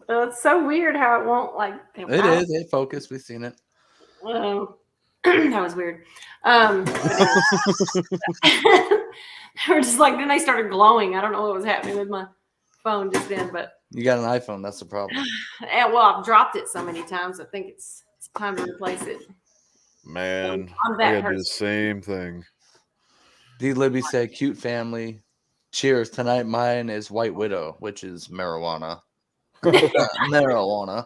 Oh, it's so weird how it won't like.
It is. It focused. We've seen it.
That was weird. They were just like, then they started glowing. I don't know what was happening with my phone just then, but
you got an iPhone. That's the problem.
Well, I've dropped it so many times. I think it's time to replace it.
Man, I gotta do the same thing.
D. Libby said, "Cute family. Cheers tonight. Mine is White Widow, which is marijuana. Marijuana.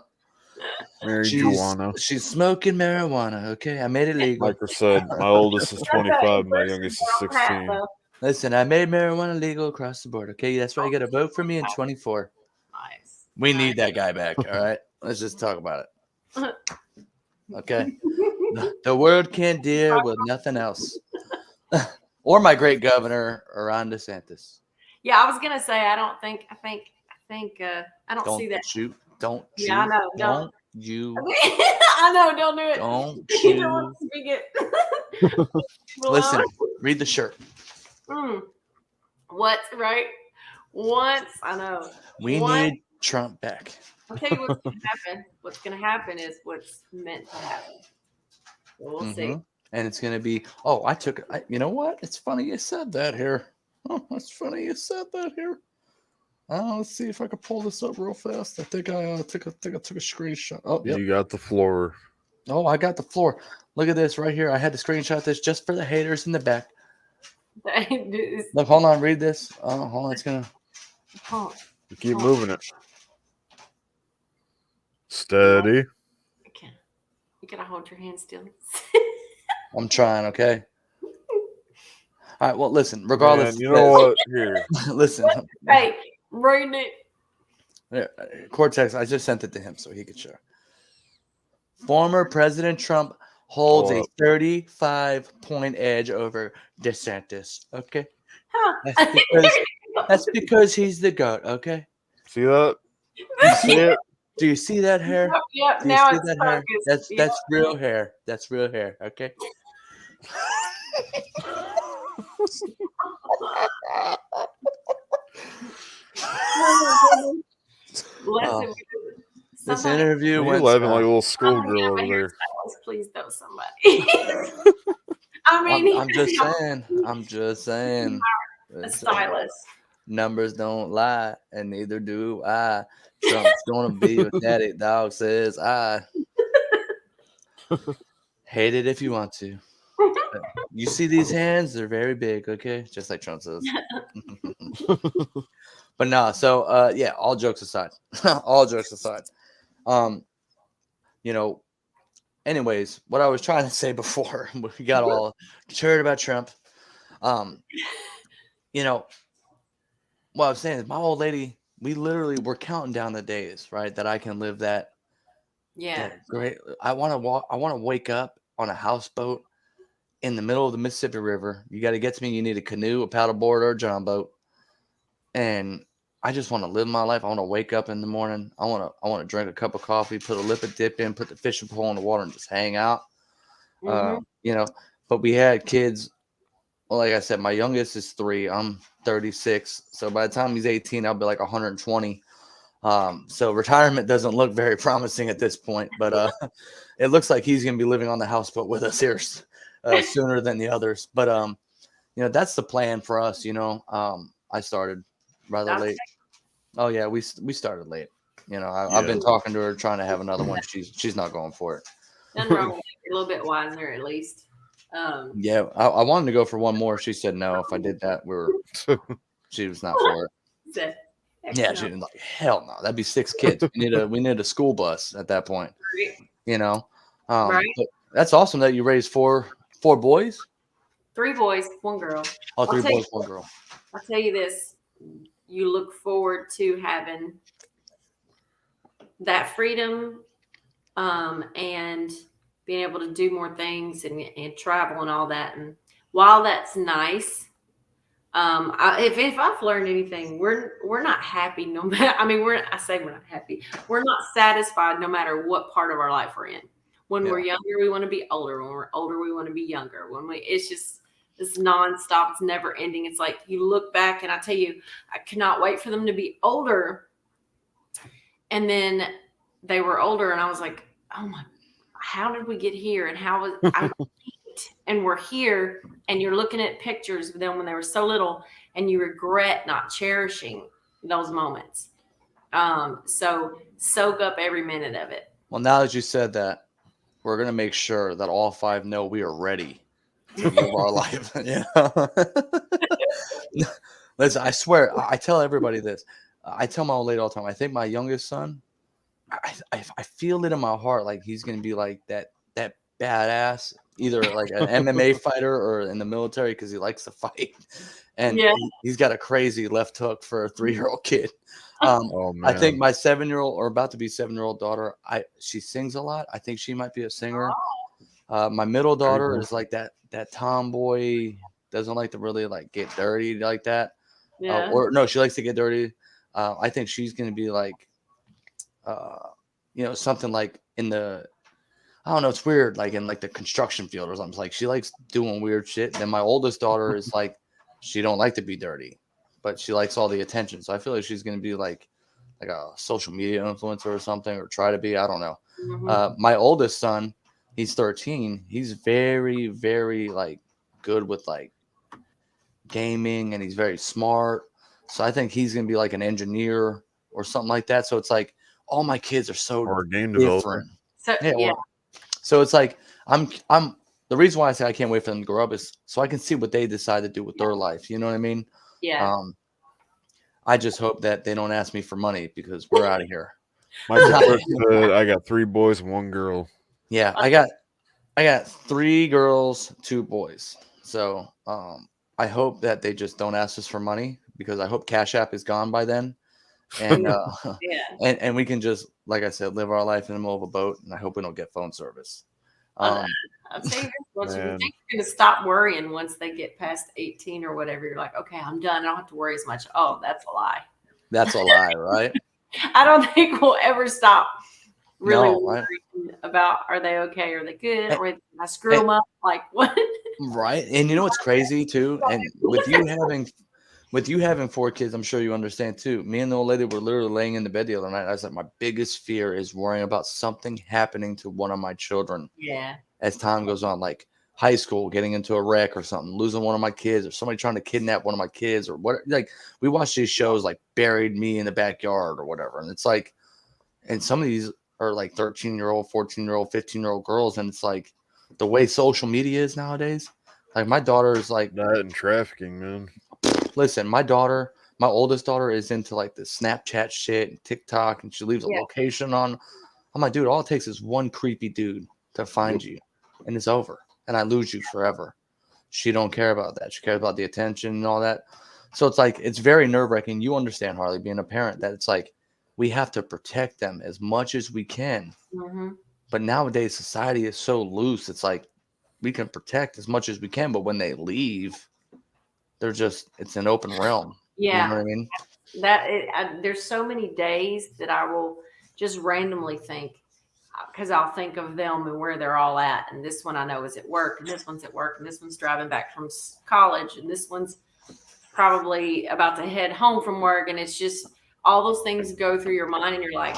She's smoking marijuana. Okay, I made it legal.
Like I said, my oldest is 25. My youngest is 16.
Listen, I made marijuana legal across the board. Okay, that's why you got to vote for me in 24.
Nice.
We need that guy back. All right, let's just talk about it. Okay, the world can't deal with nothing else. Or my great governor, Ron DeSantis.
Yeah, I was gonna say I don't think I don't see that.
Don't shoot.
Yeah, I know. Don't
you?
I know. Don't do it.
Don't
you don't speak it.
Listen, read the shirt.
What's right? Once I know.
We need Trump back.
I'll tell you what's gonna happen. What's gonna happen is what's meant to happen. We'll see.
And it's going to be, you know what? It's funny you said that here. Oh, that's funny you said that here. Let's see if I can pull this up real fast. I think I took a screenshot. Oh, yep.
You got the floor.
Oh, I got the floor. Look at this right here. I had to screenshot this just for the haters in the back. Look, hold on. Read this. Hold on. It's going to.
Keep moving it. Steady.
Okay. You got to hold your hand still.
I'm trying, okay? All right, well, listen, regardless.
Man, you know what? Here.
Listen.
Hey, read it.
Yeah, Cortex, I just sent it to him so he could share. Former President Trump holds a 35-point edge over DeSantis, okay?
Huh.
That's because he's the GOAT, okay?
See that? You see it?
Do you see that hair?
Yep, now it's
that hair? That's real hair. That's real hair, okay?
Listen,
This
somebody,
interview
You
went
laughing like a
south.
little
somebody
schoolgirl
have a
over there.
hairstylist, please know somebody. I mean,
I'm just saying. I'm just saying.
a
It's,
stylist.
numbers don't lie, and neither do I. Trump's gonna be what Daddy Dog says. I hate it if you want to. You see these hands? They're very big. Okay, just like Trump says. But no. So yeah. All jokes aside. All jokes aside. Um, you know. Anyways, what I was trying to say before we got all cheered about Trump. Um, you know, what I was saying is my old lady. We literally were counting down the days, right? That I can live that
Yeah.
great. I want to walk. I want to wake up on a houseboat in the middle of the Mississippi River. You got to get to me. You need a canoe, a paddleboard, or a john boat. And I just want to live my life. I want to wake up in the morning. I want to drink a cup of coffee, put a lip of dip in, put the fishing pole in the water, and just hang out. You know. But we had kids. Well, like I said, my youngest is 3. I'm 36. So by the time he's 18, I'll be like 120. So retirement doesn't look very promising at this point, but it looks like he's going to be living on the houseboat with us here sooner than the others. But you know, that's the plan for us. You know, I started rather late. Oh yeah, we started late. You know, I've been talking to her, trying to have another one. She's not going for it.
Nothing wrong with it. You're a little bit wiser, at least.
Yeah, I wanted to go for one more. She said no. If I did that, she was not for it. Yeah, she was like, hell no, that'd be 6 kids. We need a school bus at that point. You know,
Right.
But that's awesome that you raised four boys.
3 boys, 1 girl.
Oh, 3 boys, 1 girl.
I'll tell you this: you look forward to having that freedom, and being able to do more things and travel and all that. And while that's nice, if I've learned anything, we're not happy no matter. I mean, I say we're not happy. We're not satisfied no matter what part of our life we're in. When we're younger, we want to be older. When we're older, we want to be younger. It's just this nonstop. It's never ending. It's like you look back, and I tell you, I cannot wait for them to be older. And then they were older, and I was like, oh my, how did we get here? And how was I? And we're here, and you're looking at pictures of them when they were so little, and you regret not cherishing those moments. So soak up every minute of it.
Well, now that you said that, we're gonna make sure that all 5 know we are ready to live our life. Yeah. Listen, I swear, I tell everybody this. I tell my old lady all the time. I think my youngest son, I feel it in my heart, like he's gonna be like that badass, either like an MMA fighter or in the military, because he likes to fight, and he's got a crazy left hook for a 3-year-old kid. I think my 7-year-old, or about to be 7-year-old daughter, she sings a lot. I think she might be a singer. My middle daughter is like that tomboy, doesn't like to really like get dirty like that. Or no, she likes to get dirty. I think she's gonna be like, you know, something like in the, I don't know, it's weird, like in like the construction field or something. Like she likes doing weird shit. Then my oldest daughter is like, she don't like to be dirty, but she likes all the attention. So I feel like she's gonna be like a social media influencer or something, or try to be. I don't know. My oldest son, he's 13. He's very, very like good with like gaming, and he's very smart. So I think he's gonna be like an engineer or something like that. So it's like all my kids are so
or a game
different.
developer.
So it's like I'm the reason why I say I can't wait for them to grow up is so I can see what they decide to do with their life. You know what I mean?
Yeah.
I just hope that they don't ask me for money, because we're out of here.
My brother said I got 3 boys and 1 girl.
Yeah, I got 3 girls, 2 boys. So I hope that they just don't ask us for money, because I hope Cash App is gone by then. And and we can just, like I said, live our life in the middle of a boat, and I hope we don't get phone service.
I'll tell you this, you think you're going to stop worrying once they get past 18 or whatever. You're like, okay, I'm done. I don't have to worry as much. Oh, that's a lie.
That's a lie, right?
I don't think we'll ever stop really
No,
worrying about, are they okay? Are they good? Or did I screw them up? Like what?
Right. And you know what's crazy too? And with you having 4 kids, I'm sure you understand too. Me and the old lady were literally laying in the bed the other night. I was like, my biggest fear is worrying about something happening to one of my children
Yeah.
as time goes on, like high school, getting into a wreck or something, losing one of my kids, or somebody trying to kidnap one of my kids, or what. Like, we watch these shows like Buried Me in the Backyard or whatever. And it's like, and some of these are like 13-year-old, 14-year-old, 15-year-old girls. And it's like the way social media is nowadays. Like, my daughter is like,
That and trafficking, man.
listen, my oldest daughter is into like the Snapchat shit and TikTok, and she leaves a
Yeah.
location on. I'm like, dude, all it takes is one creepy dude to find you, and it's over, and I lose you forever. She don't care about that. She cares about the attention and all that. So it's like, it's very nerve wracking. You understand, Harley, being a parent, that it's like we have to protect them as much as we can.
Mm-hmm.
But nowadays, society is so loose. It's like we can protect as much as we can, but when they leave, it's an open realm.
Yeah.
You know what I mean?
There's so many days that I will just randomly think, because I'll think of them and where they're all at. And this one I know is at work, and this one's at work, and this one's driving back from college, and this one's probably about to head home from work. And it's just all those things go through your mind, and you're like,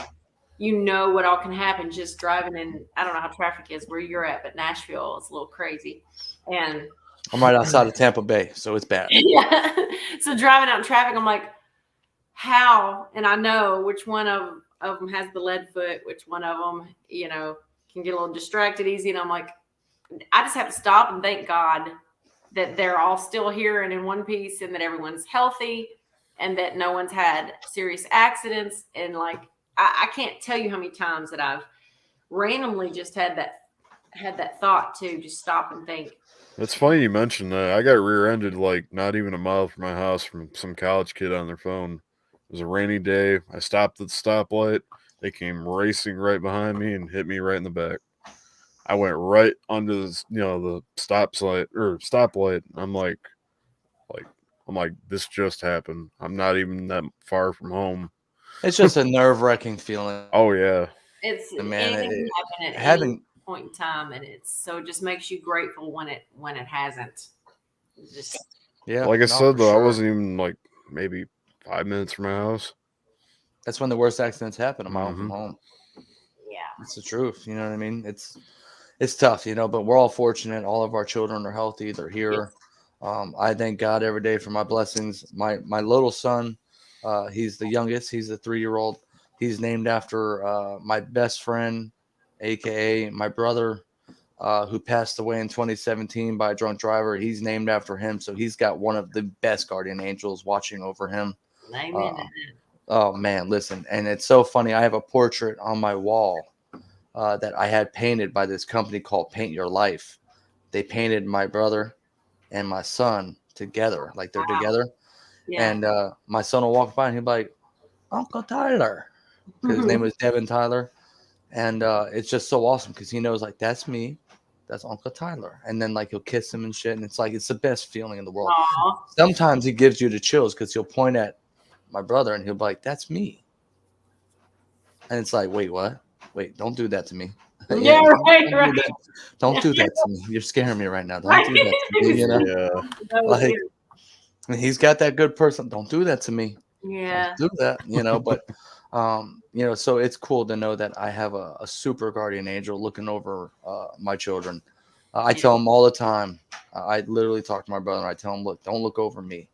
you know what all can happen just driving in. I don't know how traffic is where you're at, but Nashville is a little crazy. And
I'm right outside of Tampa Bay, so it's bad.
yeah. So driving out in traffic, I'm like, how? And I know which one of them has the lead foot, which one of them, can get a little distracted easy. And I'm like, I just have to stop and thank God that they're all still here and in one piece, and that everyone's healthy, and that no one's had serious accidents. And like, I can't tell you how many times that I've randomly just had that thought to just stop and think.
It's funny you mentioned that. I got rear-ended like not even a mile from my house from some college kid on their phone. It was a rainy day. I stopped at the stoplight. They came racing right behind me and hit me right in the back. I went right under the stoplight. I'm like, this just happened. I'm not even that far from home.
It's just a nerve wracking feeling.
Oh yeah.
It's
Man,
anything can happen at any point in time, and so it just makes you grateful when it hasn't. Just
Yeah.
Like I said though,
sure.
I wasn't even like maybe 5 minutes from my house.
That's when the worst accidents happen, a mile from home.
Yeah.
It's the truth. You know what I mean? It's tough, but we're all fortunate. All of our children are healthy. They're here. Yes. I thank God every day for my blessings. My little son, he's the youngest. He's a 3-year-old. He's named after my best friend, a.k.a. my brother, who passed away in 2017 by a drunk driver. He's named after him. So he's got one of the best guardian angels watching over him.
Amen.
Oh, man, listen. And it's so funny. I have a portrait on my wall that I had painted by this company called Paint Your Life. They painted my brother and my son together, like they're together. Yeah. And my son will walk by and he'll be like, Uncle Tyler, because his name was Devin Tyler. And it's just so awesome because he knows, like, that's me, that's Uncle Tyler. And then, like, he'll kiss him and shit. And it's like, it's the best feeling in the world. Aww. Sometimes he gives you the chills because he'll point at my brother and he'll be like, that's me. And it's like, wait, what? Wait, don't do that to me.
Yeah, right.
Don't do that to me. You're scaring me right now. Don't do that to me.
Yeah.
Like, he's got that good person. Don't do that to me.
Yeah.
Don't do that, But, so it's cool to know that I have a super guardian angel looking over my children. I tell them all the time. I literally talk to my brother and I tell him, look, don't look over me.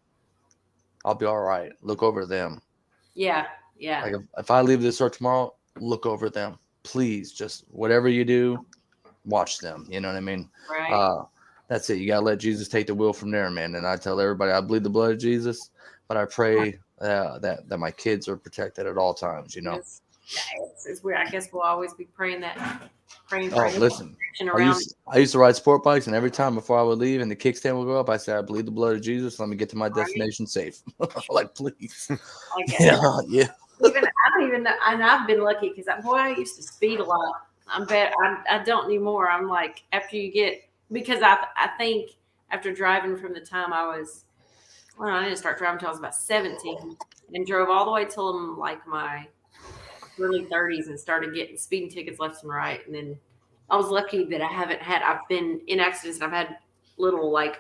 I'll be all right. Look over them.
Yeah. Yeah.
Like if I leave this earth tomorrow, look over them. Please, just whatever you do, watch them. You know what I mean?
Right.
That's it. You got to let Jesus take the wheel from there, man. And I tell everybody I bleed the blood of Jesus, but I pray that my kids are protected at all times,
It's weird. I guess we'll always be praying for
listen, I used to ride sport bikes, and every time before I would leave and the kickstand would go up, I said, I bleed the blood of Jesus. Let me get to my destination safe. Like, please. Yeah.
I don't even know. And I've been lucky because I used to speed a lot. I don't anymore. I'm like, after you get, because I think after driving from the time I didn't start driving until I was about 17 and drove all the way till I'm like my early 30s and started getting speeding tickets left and right. And then I was lucky that I've been in accidents and I've had little like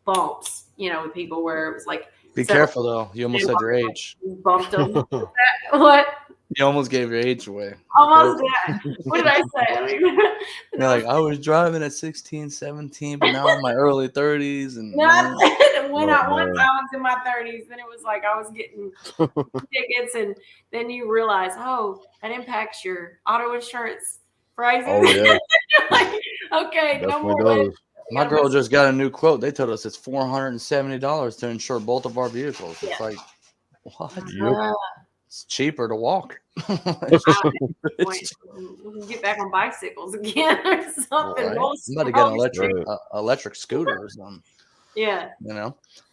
bumps, with people where it was like
Be
several
careful though. You almost said your age.
bumped them. What?
You almost gave your age away.
Almost that. What did I say?
You're like, I was driving at 16, 17, but now I'm in my early 30s. And
Not when
Oh,
once
man.
I was in my 30s, then it was like I was getting tickets, and then you realize, oh, that impacts your auto insurance prices.
Oh, yeah.
Like, okay, no
Definitely
more.
does.
my girl just got a new quote. They told us it's $470 to insure both of our vehicles. It's
Yeah.
like, what?
Yep.
It's cheaper to walk.
We can get back on bicycles again or something.
Right.
Roll-
I'm about to get an
roll-
electric scooter or something.
Yeah.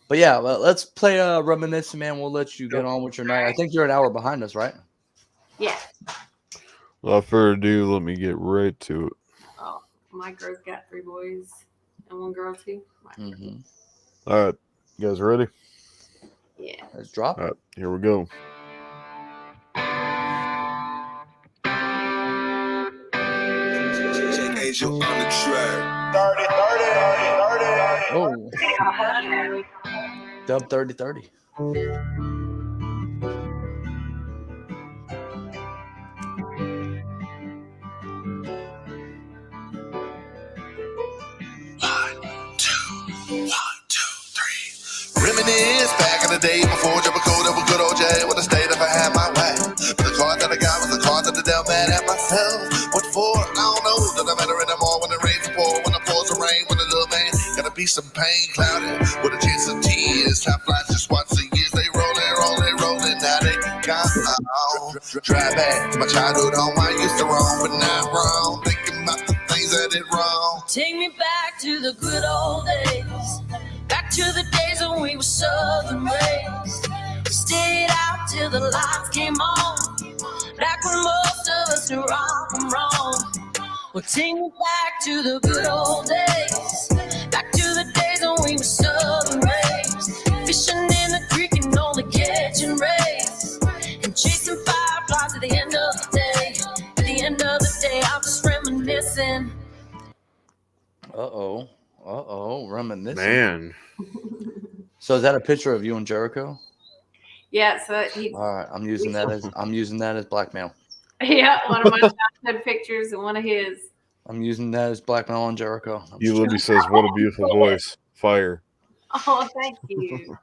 But yeah, let's play reminiscing, man. We'll let you get on with your night. I think you're an hour behind us, right?
Yeah.
Without further ado, let me get right to it.
Oh, Micro's got 3 boys and 1 girl too.
Mm-hmm.
All right. You guys ready?
Yeah.
Let's drop
All
it.
right. Here we go.
Asia on the track.
30, 30, 30.
Oh, dub 30-30.
Reminisce back in the day before Jumper Code of a good old J. Would have stayed if I had my way. But the card that I got was the card that I dealt mad at myself. What for? I don't know. Doesn't matter anymore when it rains pour, when it pours the rain, when the little man gotta be some pain clouded with a chance of tears. Top flies just watch the years they rolling. Now they gone. Drive back to my childhood home. I used to roam, but not wrong. Thinking about the things I did wrong.
Take me back to the good old days. Back to the days when we were southern raised. We stayed out till the lights came on. Back when most of us knew right from wrong. Well, take me back to the good old days. Back to the days when we were southern raised. Fishing in the creek and only catching rays. And chasing fireflies at the end of the day. At the end of the day, I'm just reminiscing.
Reminiscing.
Man.
So is that a picture of you and Jericho?
Yeah. So he.
All right, I'm using that as blackmail.
Yeah, one of my childhood pictures and one of his.
I'm using that as blackmail on Jericho.
You Libby says, what a beautiful voice. Fire.
Oh, thank you.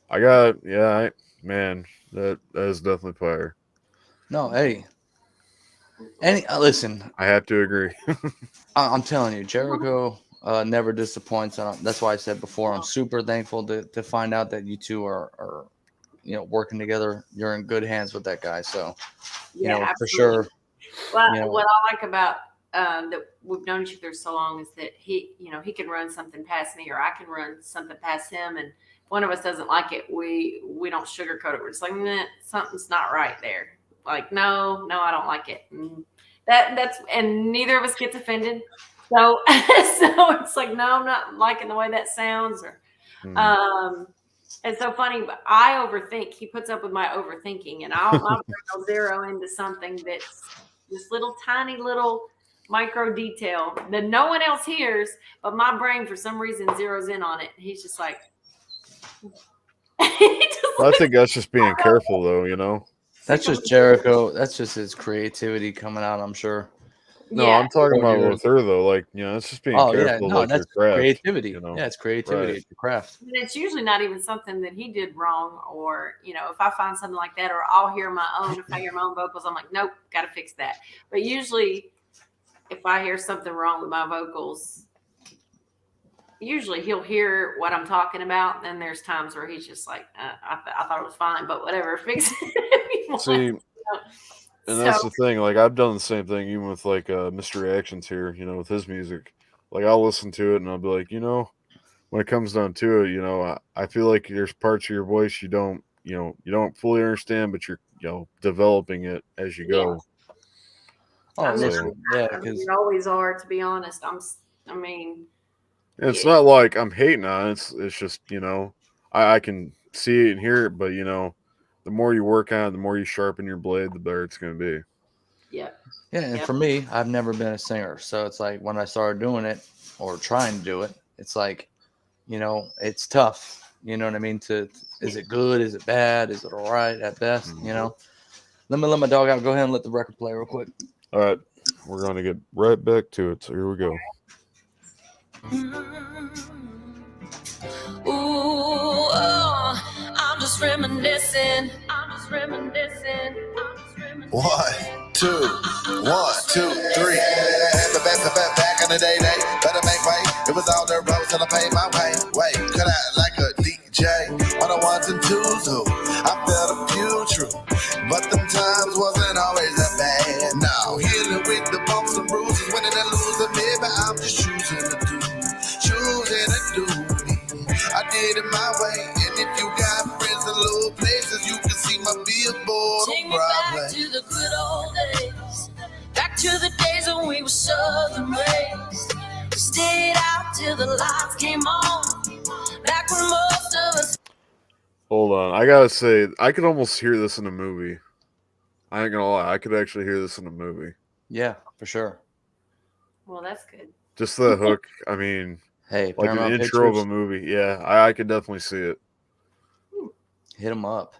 I got, man, that is definitely fire.
No, hey. Listen.
I have to agree.
I'm telling you, Jericho never disappoints. That's why I said before, I'm super thankful to find out that you two are working together. You're in good hands with that guy. So,
Yeah,
for sure.
Well, what I like about that we've known each other so long is that he can run something past me or I can run something past him, and if one of us doesn't like it, we don't sugarcoat it. We're just like, nah, something's not right there. Like, no, I don't like it. And and neither of us gets offended. So it's like, no, I'm not liking the way that sounds. Or it's so funny, but I overthink. He puts up with my overthinking, and I'll zero into something that's this little tiny little micro detail that no one else hears, but my brain for some reason zeroes in on it. He's just like,
I think that's just being careful, though.
That's just Jericho. That's just his creativity coming out, I'm sure.
No, I'm talking about with her, though. Like, it's just being careful.
Yeah, no, that's
your craft,
creativity. Yeah, it's creativity.
Right.
It's your craft.
And it's usually not even something that he did wrong, or if I find something like that, or I'll hear my own. If I hear my own vocals, I'm like, nope, got to fix that. But usually, if I hear something wrong with my vocals, usually he'll hear what I'm talking about. And then there's times where he's just like, I thought it was fine, but whatever, fix it.
See. And that's the thing. Like, I've done the same thing, even with like Mr. Reactions here. With his music. Like, I'll listen to it and I'll be like, when it comes down to it, I feel like there's parts of your voice you don't fully understand, but you're developing it as you go.
Oh, listen, because
you always are. To be honest,
it's not like I'm hating on it. It's just I can see it and hear it, but the more you work on it, the more you sharpen your blade, the better it's going to be.
Yep.
Yeah, and
Yep.
for me, I've never been a singer, so it's like when I started doing it or trying to do it, it's like, it's tough. You know what I mean? Is it good? Is it bad? Is it all right at best? Let me let my dog out. Go ahead and let the record play real quick.
All right, we're gonna get right back to it. So here we go.
Ooh, oh, I'm just reminiscing. I'm just reminiscing. I'm just reminiscing.
1, 2, 1, 2, 3. Back in the day, better make way. It was all the roads till I paid my way. Wait, cut out like a DJ on the ones and twos. Who I felt a few true, but them times wasn't always that bad. Now healing with the bumps and bruises, winning and losing, maybe I'm just choosing to do me. I did it my way, and if you got friends in low places, you can see my billboard
Take
on
me back
Broadway.
to the good old days. Back to the days when we were southern raised. We stayed out till the lights came on. Back when most of us.
Hold on, I gotta say, I could almost hear this in a movie. I ain't gonna lie, I could actually hear this in a movie.
Yeah, for sure.
Well, that's good.
Just the hook. I mean,
Hey,
like an
Paramount
intro of
Pictures,
a movie. Yeah, I could definitely see it.
hit them up.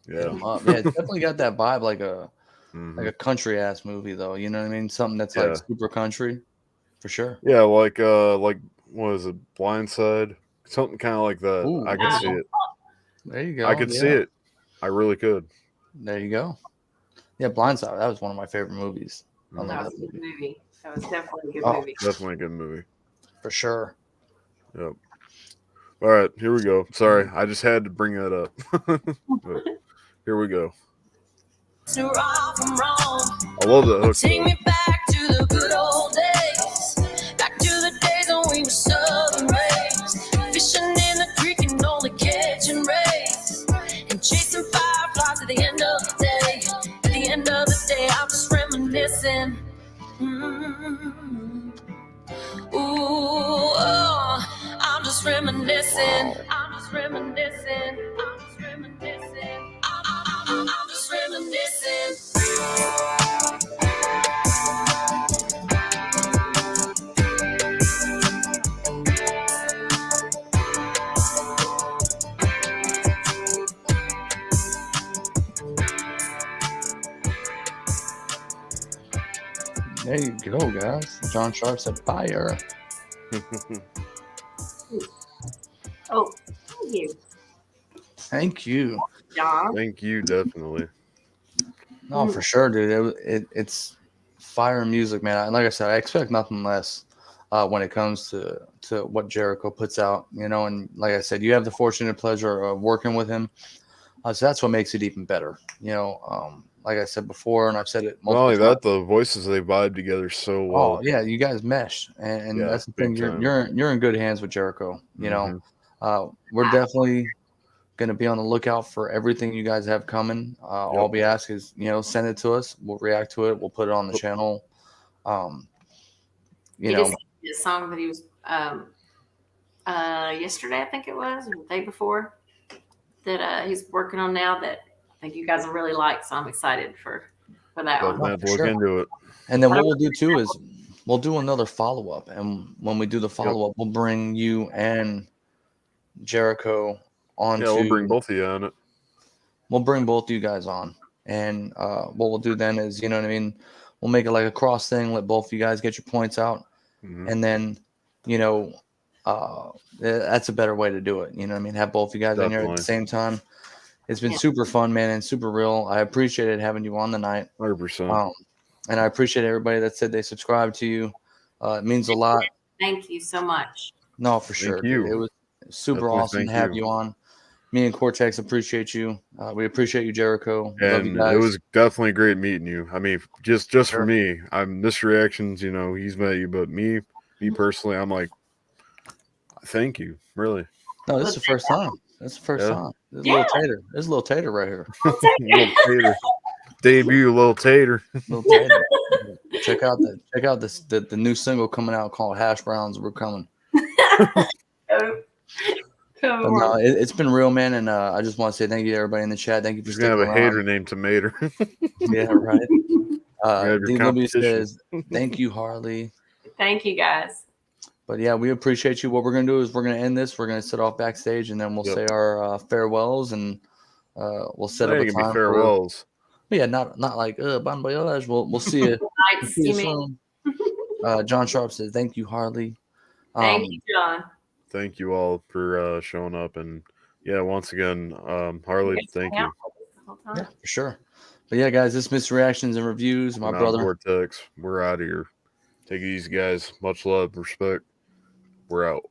Hit
Yeah.
'em up. Yeah, it's definitely got that vibe, like a
Mhm.
country ass movie, though. You know what I mean? Something that's like
Yeah.
super country, for sure.
Yeah, like what is it, Blindside? Something kind of like that.
Ooh,
I could see it.
there you go.
I could see
yeah.
it. I really could.
There you go. Yeah, Blindside. That was one of my favorite movies. I love
That
that
was a good
movie.
movie. That was definitely a good
Oh,
movie.
Definitely a good movie.
for sure.
Yep. All right, here we go. Sorry, I just had to bring that up. But here we go.
To right from wrong.
I love that hook.
Take
Though.
me back to the good old days. Back to the days when we were southern raised. Fishing in the creek and only catching rays. And chasing fireflies at the end of the day. At the end of the day, I'm just reminiscing. Ooh, oh, I'm just reminiscing. I'm just reminiscing. I'm just reminiscing. I'm just reminiscing.
There you go, guys. John Sharp said fire.
Oh, thank you,
Thank you.
John.
Thank you, definitely.
No, for sure, dude. It's fire music, man. And like I said, I expect nothing less when it comes to what Jericho puts out. And like I said, you have the fortunate pleasure of working with him, so that's what makes it even better. Like I said before, and I've said it
Not
multiple
only
times.
that, the voices they vibe together so well.
Oh yeah, you guys mesh, and
Yeah,
that's the thing.
big time.
You're in good hands with Jericho.
Mhm.
We're definitely going to be on the lookout for everything you guys have coming. All we ask is, send it to us. We'll react to it. We'll put it on the channel.
He just did a song that he was yesterday, I think it was, or the day before, that he's working on now that I think you guys will really like. So I'm excited for that
Definitely
one.
have to look into it.
And then what we'll do too is we'll do another follow up, and when we do the follow up, we'll bring you and Jericho on.
Yeah, we'll bring both of you on it.
We'll bring both of you guys on, and what we'll do then is, you know what I mean, we'll make it like a cross thing. Let both of you guys get your points out, and then, that's a better way to do it. You know what I mean? Have both of you guys in here at the same time. It's been super fun, man, and super real. I appreciated having you on tonight.
100%.
And I appreciate everybody that said they subscribed to you. It means a lot.
Thank you so much.
No, for sure.
you.
It was super
Definitely
awesome to
thank
have
you.
you on. Me and Cortex appreciate you. We appreciate you, Jericho. Love you
And
guys.
it was definitely great meeting you. I mean, just for me, I'm this Reactions, he's met you, but me personally, I'm like, thank you, really.
No, this is the first time. That's the first time. There's a little tater. There's a little tater right here.
Little tater. Debut, little tater.
Little tater. check out the new single coming out called Hash Browns. We're coming. But no, it's been real, man, and I just want to say thank you to everybody in the chat. Thank you for
He's gonna
sticking
have a
around.
hater named Tomato.
Yeah, right.
have your
Dean Libby
competition.
says, "Thank you, Harley."
Thank you, guys.
But yeah, we appreciate you. What we're gonna do is we're gonna end this. We're gonna sit off backstage, and then we'll
Yep.
say our farewells, and we'll set
They
up a
ain't gonna
time
be
for.
farewells.
Yeah, not like bon voyage. We'll see you.
Nights, you mean?
Soon. John Sharp says, "Thank you, Harley."
Thank you, John.
Thank you all for showing up, and yeah, once again, Harley,
guys
thank
hung
you.
out with us the whole
Yeah,
time.
for sure. But yeah, guys, this is Reactions and Reviews. My
And I'm
brother.
Vortex. We're out of here. Take it easy, guys. Much love, respect. We're out.